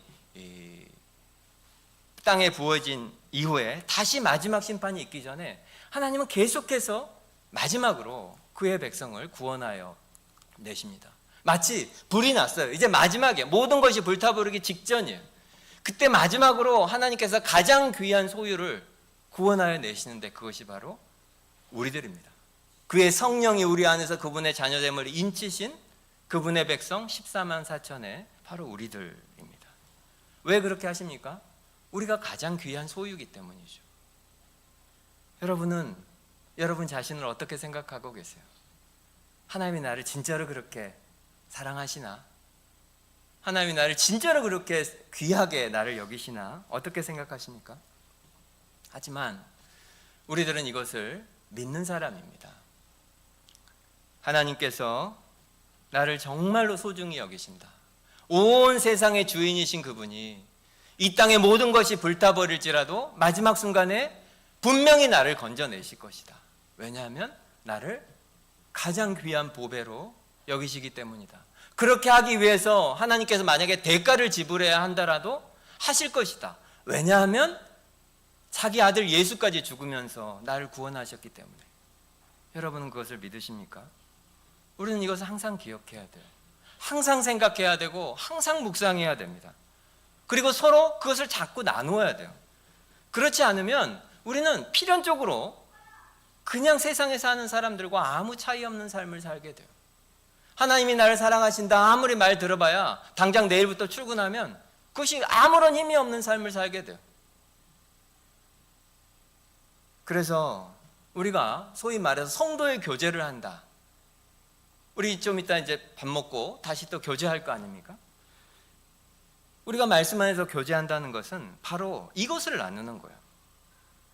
땅에 부어진 이후에 다시 마지막 심판이 있기 전에 하나님은 계속해서 마지막으로 그의 백성을 구원하여 내십니다. 마치 불이 났어요. 이제 마지막에 모든 것이 불타버리기 직전이에요. 그때 마지막으로 하나님께서 가장 귀한 소유를 구원하여 내시는데 그것이 바로 우리들입니다. 그의 성령이 우리 안에서 그분의 자녀됨을 인치신 그분의 백성 14만 4천의 바로 우리들입니다. 왜 그렇게 하십니까? 우리가 가장 귀한 소유이기 때문이죠. 여러분은 여러분 자신을 어떻게 생각하고 계세요? 하나님이 나를 진짜로 그렇게 사랑하시나? 하나님이 나를 진짜로 그렇게 귀하게 나를 여기시나? 어떻게 생각하십니까? 하지만 우리들은 이것을 믿는 사람입니다. 하나님께서 나를 정말로 소중히 여기신다. 온 세상의 주인이신 그분이 이 땅의 모든 것이 불타버릴지라도 마지막 순간에 분명히 나를 건져내실 것이다. 왜냐하면 나를 가장 귀한 보배로 여기시기 때문이다. 그렇게 하기 위해서 하나님께서 만약에 대가를 지불해야 한다라도 하실 것이다. 왜냐하면 자기 아들 예수까지 죽으면서 나를 구원하셨기 때문에. 여러분은 그것을 믿으십니까? 우리는 이것을 항상 기억해야 돼요. 항상 생각해야 되고 항상 묵상해야 됩니다. 그리고 서로 그것을 자꾸 나누어야 돼요. 그렇지 않으면 우리는 필연적으로 그냥 세상에 사는 사람들과 아무 차이 없는 삶을 살게 돼요. 하나님이 나를 사랑하신다 아무리 말 들어봐야 당장 내일부터 출근하면 그것이 아무런 힘이 없는 삶을 살게 돼요. 그래서 우리가 소위 말해서 성도의 교제를 한다. 우리 좀 이따 이제 밥 먹고 다시 또 교제할 거 아닙니까? 우리가 말씀 안에서 교제한다는 것은 바로 이것을 나누는 거예요.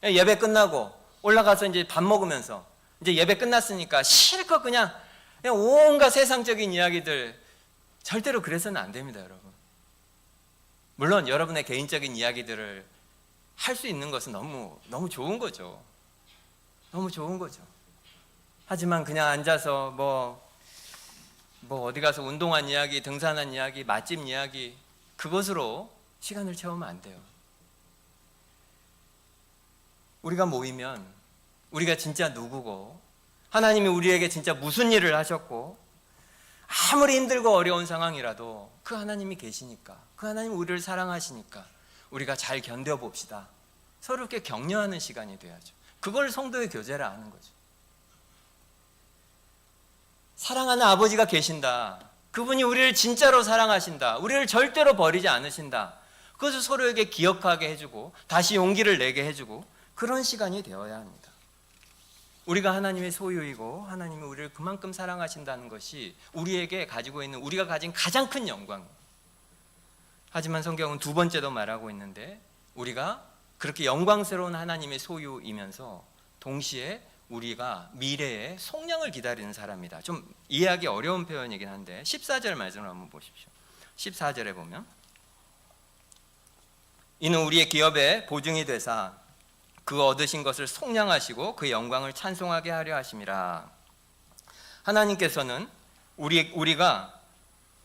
예배 끝나고 올라가서 이제 밥 먹으면서 이제 예배 끝났으니까 실컷 그냥 온갖 세상적인 이야기들, 절대로 그래서는 안 됩니다, 여러분. 물론 여러분의 개인적인 이야기들을 할 수 있는 것은 너무 좋은 거죠. 너무 좋은 거죠. 하지만 그냥 앉아서 뭐 어디 가서 운동한 이야기, 등산한 이야기, 맛집 이야기, 그것으로 시간을 채우면 안 돼요. 우리가 모이면 우리가 진짜 누구고 하나님이 우리에게 진짜 무슨 일을 하셨고 아무리 힘들고 어려운 상황이라도 그 하나님이 계시니까, 그 하나님이 우리를 사랑하시니까 우리가 잘 견뎌봅시다. 서로 이렇게 격려하는 시간이 돼야죠. 그걸 성도의 교제라 하는 거죠. 사랑하는 아버지가 계신다. 그분이 우리를 진짜로 사랑하신다. 우리를 절대로 버리지 않으신다. 그것을 서로에게 기억하게 해주고 다시 용기를 내게 해주고 그런 시간이 되어야 합니다. 우리가 하나님의 소유이고 하나님이 우리를 그만큼 사랑하신다는 것이 우리에게 가지고 있는, 우리가 가진 가장 큰 영광입니다. 하지만 성경은 두 번째도 말하고 있는데 우리가 그렇게 영광스러운 하나님의 소유이면서 동시에 우리가 미래의 속량을 기다리는 사람이다. 좀 이해하기 어려운 표현이긴 한데 14절 말씀을 한번 보십시오. 14절에 보면 이는 우리의 기업의 보증이 되사 그 얻으신 것을 속량하시고 그 영광을 찬송하게 하려 하심이라. 하나님께서는 우리가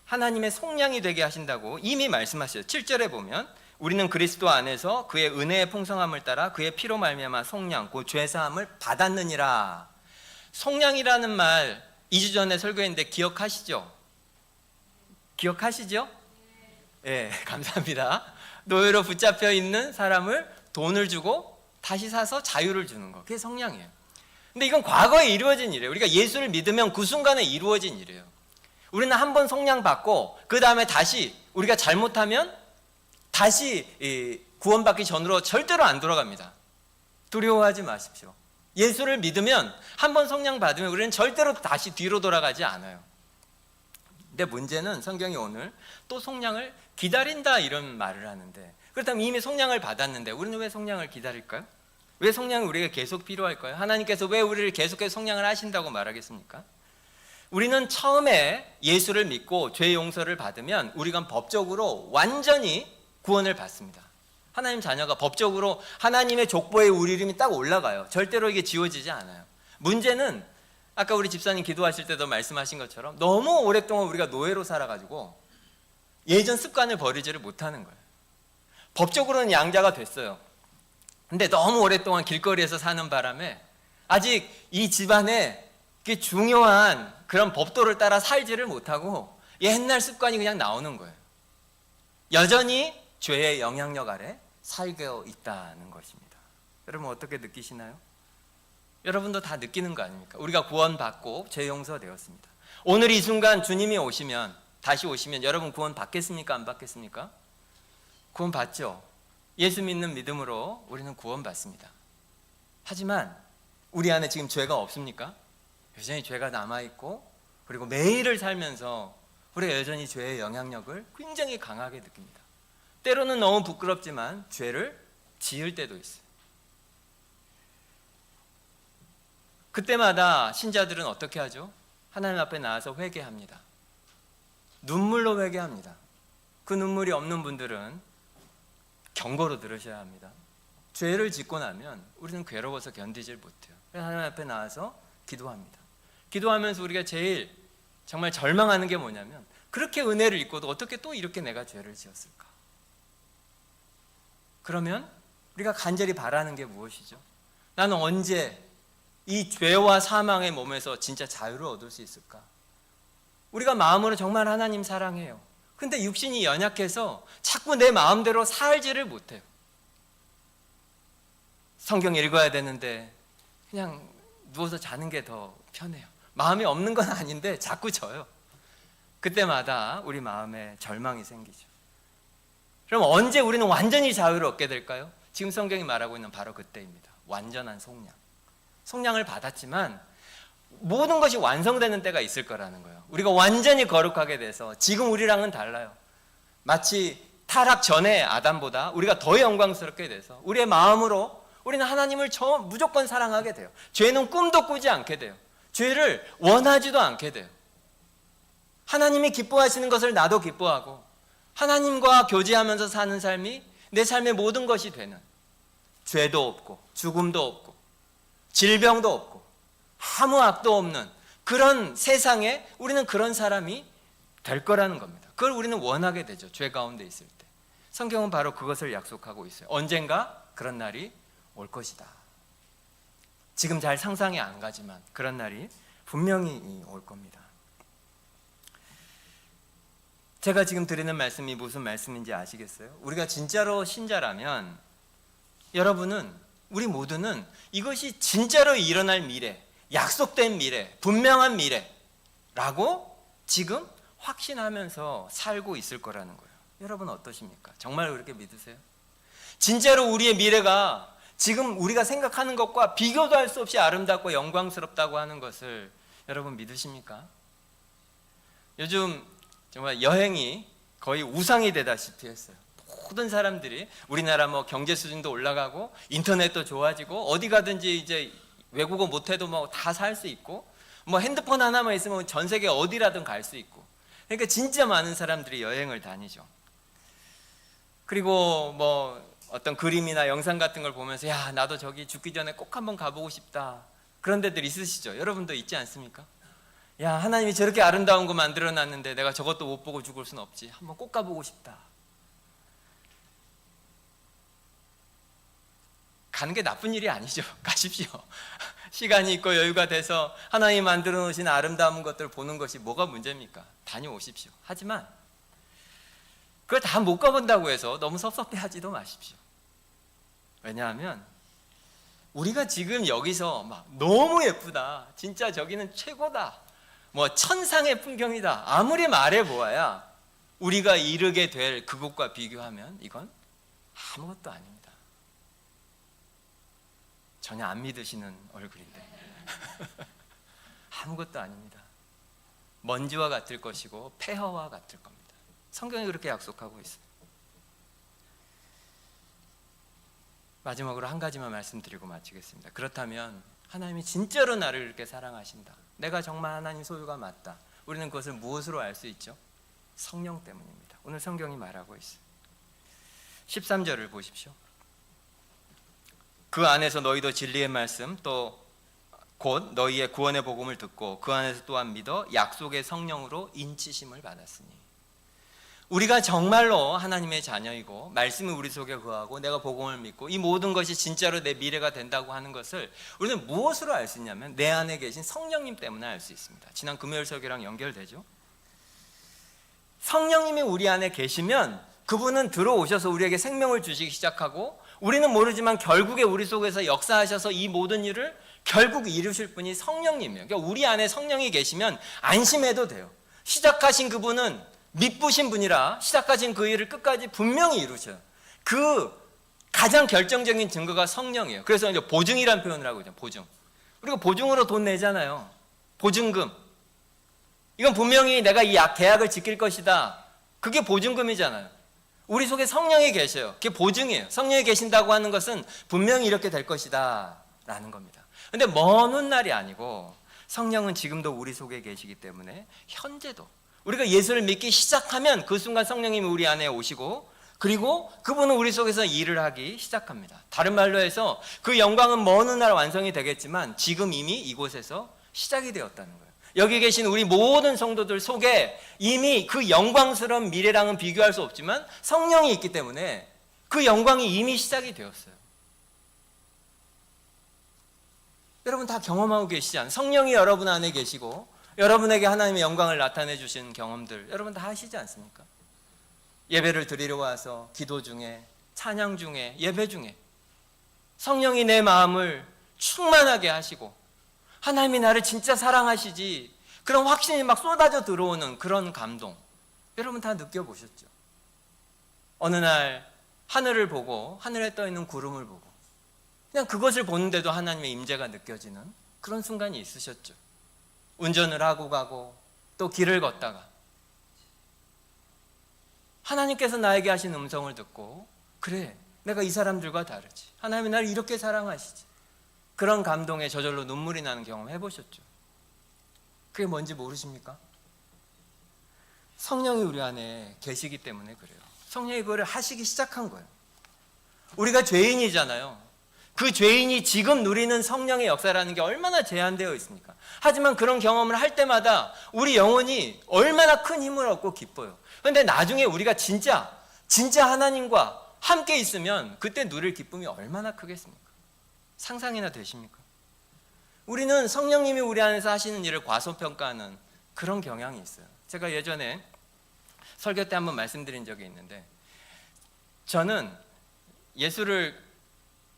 하나님의 속량이 되게 하신다고 이미 말씀하셨어요. 7절에 보면 우리는 그리스도 안에서 그의 은혜의 풍성함을 따라 그의 피로 말미암아 속량, 그 죄사함을 받았느니라. 속량이라는 말 2주 전에 설교했는데 기억하시죠? 기억하시죠? 네, 감사합니다. 노예로 붙잡혀 있는 사람을 돈을 주고 다시 사서 자유를 주는 거, 그게 속량이에요. 근데 이건 과거에 이루어진 일이에요. 우리가 예수를 믿으면 그 순간에 이루어진 일이에요. 우리는 한 번 속량 받고 그 다음에 다시 우리가 잘못하면 다시 구원받기 전으로 절대로 안 돌아갑니다. 두려워하지 마십시오. 예수를 믿으면 한 번 속량 받으면 우리는 절대로 다시 뒤로 돌아가지 않아요. 근데 문제는 성경이 오늘 또 속량을 기다린다 이런 말을 하는데, 그렇다면 이미 속량을 받았는데 우리는 왜 속량을 기다릴까요? 왜 속량이 우리에게 계속 필요할까요? 하나님께서 왜 우리를 계속해서 속량을 하신다고 말하겠습니까? 우리는 처음에 예수를 믿고 죄 용서를 받으면 우리가 법적으로 완전히 구원을 받습니다. 하나님 자녀가 법적으로 하나님의 족보에 우리 이름이 딱 올라가요. 절대로 이게 지워지지 않아요. 문제는 아까 우리 집사님 기도하실 때도 말씀하신 것처럼 너무 오랫동안 우리가 노예로 살아가지고 예전 습관을 버리지를 못하는 거예요. 법적으로는 양자가 됐어요. 근데 너무 오랫동안 길거리에서 사는 바람에 아직 이 집안에 중요한 그런 법도를 따라 살지를 못하고 옛날 습관이 그냥 나오는 거예요. 여전히 죄의 영향력 아래 살게 있다는 것입니다. 여러분 어떻게 느끼시나요? 여러분도 다 느끼는 거 아닙니까? 우리가 구원받고 죄 용서되었습니다. 오늘 이 순간 주님이 오시면, 다시 오시면 여러분 구원 받겠습니까? 안 받겠습니까? 구원 받죠. 예수 믿는 믿음으로 우리는 구원 받습니다. 하지만 우리 안에 지금 죄가 없습니까? 여전히 죄가 남아있고, 그리고 매일을 살면서 우리가 여전히 죄의 영향력을 굉장히 강하게 느낍니다. 때로는 너무 부끄럽지만 죄를 지을 때도 있어요. 그때마다 신자들은 어떻게 하죠? 하나님 앞에 나와서 회개합니다. 눈물로 회개합니다. 그 눈물이 없는 분들은 경고로 들으셔야 합니다. 죄를 짓고 나면 우리는 괴로워서 견디질 못해요. 그래서 하나님 앞에 나와서 기도합니다. 기도하면서 우리가 제일 정말 절망하는 게 뭐냐면, 그렇게 은혜를 입고도 어떻게 또 이렇게 내가 죄를 지었을까? 그러면 우리가 간절히 바라는 게 무엇이죠? 나는 언제 이 죄와 사망의 몸에서 진짜 자유를 얻을 수 있을까? 우리가 마음으로 정말 하나님 사랑해요. 근데 육신이 연약해서 자꾸 내 마음대로 살지를 못해요. 성경 읽어야 되는데 그냥 누워서 자는 게 더 편해요. 마음이 없는 건 아닌데 자꾸 져요. 그때마다 우리 마음에 절망이 생기죠. 그럼 언제 우리는 완전히 자유를 얻게 될까요? 지금 성경이 말하고 있는 바로 그때입니다. 완전한 속량. 속량을 받았지만 모든 것이 완성되는 때가 있을 거라는 거예요. 우리가 완전히 거룩하게 돼서 지금 우리랑은 달라요. 마치 타락 전에 아담보다 우리가 더 영광스럽게 돼서 우리의 마음으로 우리는 하나님을 무조건 사랑하게 돼요. 죄는 꿈도 꾸지 않게 돼요. 죄를 원하지도 않게 돼요. 하나님이 기뻐하시는 것을 나도 기뻐하고 하나님과 교제하면서 사는 삶이 내 삶의 모든 것이 되는, 죄도 없고 죽음도 없고 질병도 없고 아무 악도 없는 그런 세상에 우리는 그런 사람이 될 거라는 겁니다. 그걸 우리는 원하게 되죠. 죄 가운데 있을 때. 성경은 바로 그것을 약속하고 있어요. 언젠가 그런 날이 올 것이다. 지금 잘 상상이 안 가지만 그런 날이 분명히 올 겁니다. 제가 지금 드리는 말씀이 무슨 말씀인지 아시겠어요? 우리가 진짜로 신자라면 여러분은, 우리 모두는 이것이 진짜로 일어날 미래, 약속된 미래, 분명한 미래라고 지금 확신하면서 살고 있을 거라는 거예요. 여러분 어떠십니까? 정말 그렇게 믿으세요? 진짜로 우리의 미래가 지금 우리가 생각하는 것과 비교도 할 수 없이 아름답고 영광스럽다고 하는 것을 여러분 믿으십니까? 요즘 정말 여행이 거의 우상이 되다시피 했어요. 모든 사람들이 우리나라 뭐 경제 수준도 올라가고 인터넷도 좋아지고 어디 가든지 이제 외국어 못해도 뭐 다 살 수 있고 뭐 핸드폰 하나만 있으면 전 세계 어디라든 갈 수 있고, 그러니까 진짜 많은 사람들이 여행을 다니죠. 그리고 뭐 어떤 그림이나 영상 같은 걸 보면서 야, 나도 저기 죽기 전에 꼭 한번 가보고 싶다, 그런 데들 있으시죠? 여러분도 있지 않습니까? 야, 하나님이 저렇게 아름다운 거 만들어 놨는데 내가 저것도 못 보고 죽을 수는 없지, 한번 꼭 가보고 싶다. 가는 게 나쁜 일이 아니죠. 가십시오. 시간이 있고 여유가 돼서 하나님이 만들어 놓으신 아름다운 것들 보는 것이 뭐가 문제입니까? 다녀오십시오. 하지만 그걸 다 못 가본다고 해서 너무 섭섭해하지도 마십시오. 왜냐하면 우리가 지금 여기서 막 너무 예쁘다, 진짜 저기는 최고다, 뭐 천상의 풍경이다, 아무리 말해보아야 우리가 이르게 될 그곳과 비교하면 이건 아무것도 아닙니다. 전혀 안 믿으시는 얼굴인데 아무것도 아닙니다. 먼지와 같을 것이고 폐허와 같을 겁니다. 성경이 그렇게 약속하고 있어요. 마지막으로 한 가지만 말씀드리고 마치겠습니다. 그렇다면 하나님이 진짜로 나를 이렇게 사랑하신다, 내가 정말 하나님 소유가 맞다, 우리는 그것을 무엇으로 알 수 있죠? 성령 때문입니다. 오늘 성경이 말하고 있어요. 13절을 보십시오. 그 안에서 너희도 진리의 말씀 또 곧 너희의 구원의 복음을 듣고 그 안에서 또한 믿어 약속의 성령으로 인치심을 받았으니, 우리가 정말로 하나님의 자녀이고 말씀이 우리 속에 거하고 내가 복음을 믿고 이 모든 것이 진짜로 내 미래가 된다고 하는 것을 우리는 무엇으로 알 수 있냐면 내 안에 계신 성령님 때문에 알 수 있습니다. 지난 금요일 설교랑 연결되죠. 성령님이 우리 안에 계시면 그분은 들어오셔서 우리에게 생명을 주시기 시작하고, 우리는 모르지만 결국에 우리 속에서 역사하셔서 이 모든 일을 결국 이루실 분이 성령님이에요. 그러니까 우리 안에 성령이 계시면 안심해도 돼요. 시작하신 그분은 미쁘신 분이라 시작하신 그 일을 끝까지 분명히 이루셔요. 그 가장 결정적인 증거가 성령이에요. 그래서 이제 보증이라는 표현을 하고 있죠. 보증. 우리가 보증으로 돈 내잖아요. 보증금. 이건 분명히 내가 이 계약을 지킬 것이다, 그게 보증금이잖아요. 우리 속에 성령이 계셔요. 그게 보증이에요. 성령이 계신다고 하는 것은 분명히 이렇게 될 것이다 라는 겁니다. 근데 먼 훗날이 아니고 성령은 지금도 우리 속에 계시기 때문에 현재도 우리가 예수를 믿기 시작하면 그 순간 성령님이 우리 안에 오시고 그리고 그분은 우리 속에서 일을 하기 시작합니다. 다른 말로 해서 그 영광은 먼 훗날 완성이 되겠지만 지금 이미 이곳에서 시작이 되었다는 거예요. 여기 계신 우리 모든 성도들 속에 이미 그 영광스러운 미래랑은 비교할 수 없지만 성령이 있기 때문에 그 영광이 이미 시작이 되었어요. 여러분 다 경험하고 계시지 않아요? 성령이 여러분 안에 계시고 여러분에게 하나님의 영광을 나타내 주신 경험들 여러분 다 하시지 않습니까? 예배를 드리러 와서 기도 중에 찬양 중에 예배 중에 성령이 내 마음을 충만하게 하시고 하나님이 나를 진짜 사랑하시지 그런 확신이 막 쏟아져 들어오는 그런 감동 여러분 다 느껴보셨죠? 어느 날 하늘을 보고 하늘에 떠 있는 구름을 보고 그냥 그것을 보는데도 하나님의 임재가 느껴지는 그런 순간이 있으셨죠? 운전을 하고 가고 또 길을 걷다가 하나님께서 나에게 하신 음성을 듣고 그래 내가 이 사람들과 다르지 하나님이 나를 이렇게 사랑하시지 그런 감동에 저절로 눈물이 나는 경험 해보셨죠? 그게 뭔지 모르십니까? 성령이 우리 안에 계시기 때문에 그래요. 성령이 그걸 하시기 시작한 거예요. 우리가 죄인이잖아요. 그 죄인이 지금 누리는 성령의 역사라는 게 얼마나 제한되어 있습니까? 하지만 그런 경험을 할 때마다 우리 영혼이 얼마나 큰 힘을 얻고 기뻐요. 그런데 나중에 우리가 진짜 하나님과 함께 있으면 그때 누릴 기쁨이 얼마나 크겠습니까? 상상이나 되십니까? 우리는 성령님이 우리 안에서 하시는 일을 과소평가하는 그런 경향이 있어요. 제가 예전에 설교 때 한번 말씀드린 적이 있는데 저는 예수를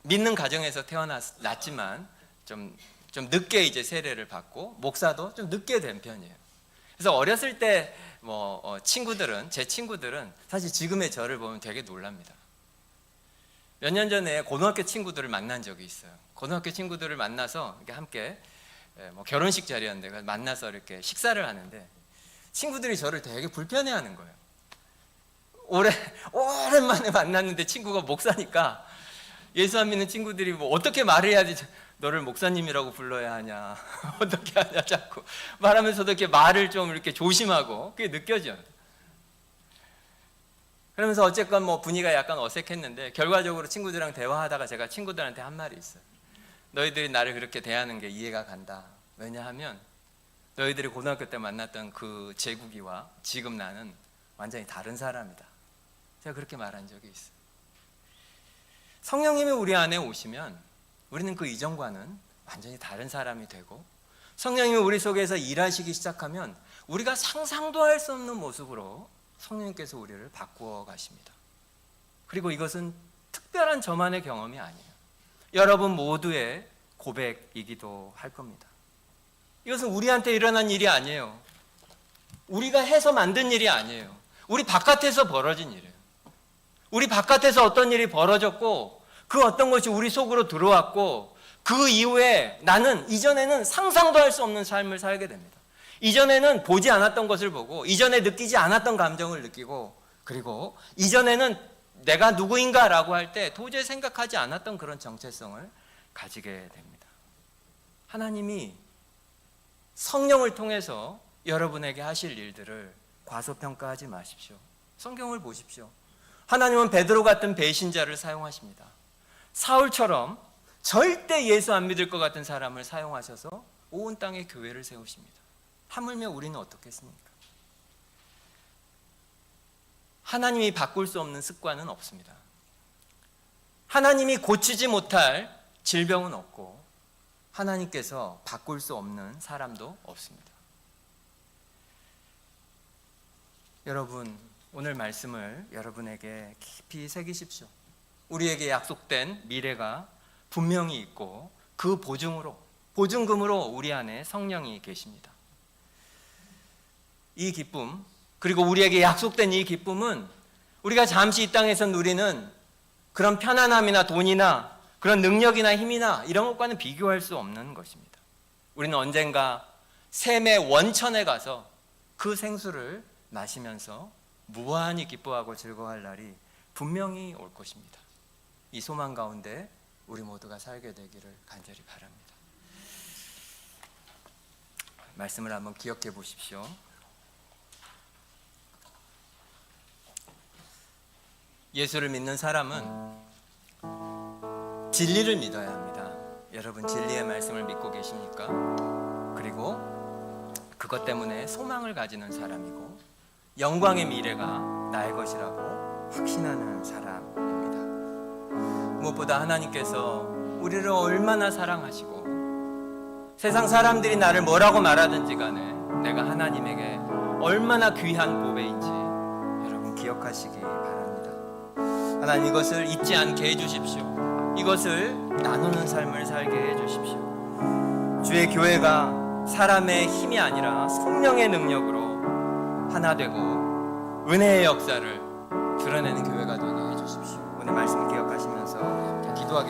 믿는 가정에서 태어났지만 좀 늦게 이제 세례를 받고 목사도 좀 늦게 된 편이에요. 그래서 어렸을 때 제 친구들은 사실 지금의 저를 보면 되게 놀랍니다. 몇 년 전에 고등학교 친구들을 만난 적이 있어요. 고등학교 친구들을 만나서 이렇게 함께 결혼식 자리였는데 만나서 이렇게 식사를 하는데 친구들이 저를 되게 불편해하는 거예요. 오랜만에 만났는데 친구가 목사니까 예수 안 믿는 친구들이 어떻게 말을 해야지 너를 목사님이라고 불러야 하냐 어떻게 하냐 자꾸 말하면서도 이렇게 말을 좀 이렇게 조심하고 그게 느껴져요. 그러면서 어쨌건 분위기가 약간 어색했는데 결과적으로 친구들이랑 대화하다가 제가 친구들한테 한 말이 있어요. 너희들이 나를 그렇게 대하는 게 이해가 간다. 왜냐하면 너희들이 고등학교 때 만났던 그 제국이와 지금 나는 완전히 다른 사람이다. 제가 그렇게 말한 적이 있어요. 성령님이 우리 안에 오시면 우리는 그 이전과는 완전히 다른 사람이 되고 성령님이 우리 속에서 일하시기 시작하면 우리가 상상도 할 수 없는 모습으로 성령님께서 우리를 바꾸어 가십니다. 그리고 이것은 특별한 저만의 경험이 아니에요. 여러분 모두의 고백이기도 할 겁니다. 이것은 우리한테 일어난 일이 아니에요. 우리가 해서 만든 일이 아니에요. 우리 바깥에서 벌어진 일이에요. 우리 바깥에서 어떤 일이 벌어졌고 그 어떤 것이 우리 속으로 들어왔고 그 이후에 나는 이전에는 상상도 할 수 없는 삶을 살게 됩니다. 이전에는 보지 않았던 것을 보고 이전에 느끼지 않았던 감정을 느끼고 그리고 이전에는 내가 누구인가라고 할 때 도저히 생각하지 않았던 그런 정체성을 가지게 됩니다. 하나님이 성령을 통해서 여러분에게 하실 일들을 과소평가하지 마십시오. 성경을 보십시오. 하나님은 베드로 같은 배신자를 사용하십니다. 사울처럼 절대 예수 안 믿을 것 같은 사람을 사용하셔서 온 땅에 교회를 세우십니다. 하물며 우리는 어떻겠습니까? 하나님이 바꿀 수 없는 습관은 없습니다. 하나님이 고치지 못할 질병은 없고 하나님께서 바꿀 수 없는 사람도 없습니다. 여러분, 오늘 말씀을 여러분에게 깊이 새기십시오. 우리에게 약속된 미래가 분명히 있고 그 보증금으로 우리 안에 성령이 계십니다. 이 기쁨, 그리고 우리에게 약속된 이 기쁨은 우리가 잠시 이 땅에서 누리는 그런 편안함이나 돈이나 그런 능력이나 힘이나 이런 것과는 비교할 수 없는 것입니다. 우리는 언젠가 샘의 원천에 가서 그 생수를 마시면서 무한히 기뻐하고 즐거워할 날이 분명히 올 것입니다. 이 소망 가운데 우리 모두가 살게 되기를 간절히 바랍니다. 말씀을 한번 기억해 보십시오. 예수를 믿는 사람은 진리를 믿어야 합니다. 여러분 진리의 말씀을 믿고 계십니까? 그리고 그것 때문에 소망을 가지는 사람이고 영광의 미래가 나의 것이라고 확신하는 사람입니다. 무엇보다 하나님께서 우리를 얼마나 사랑하시고 세상 사람들이 나를 뭐라고 말하든지 간에 내가 하나님에게 얼마나 귀한 보배인지 여러분 기억하시기 바랍니다. 하나님 이것을 잊지 않게 해주십시오. 이것을 나누는 삶을 살게 해주십시오. 주의 교회가 사람의 힘이 아니라 성령의 능력으로 하나 되고 은혜의 역사를 드러내는 교회가 되게 해주십시오. 오늘 말씀 기억하시면서 기도하겠습니다.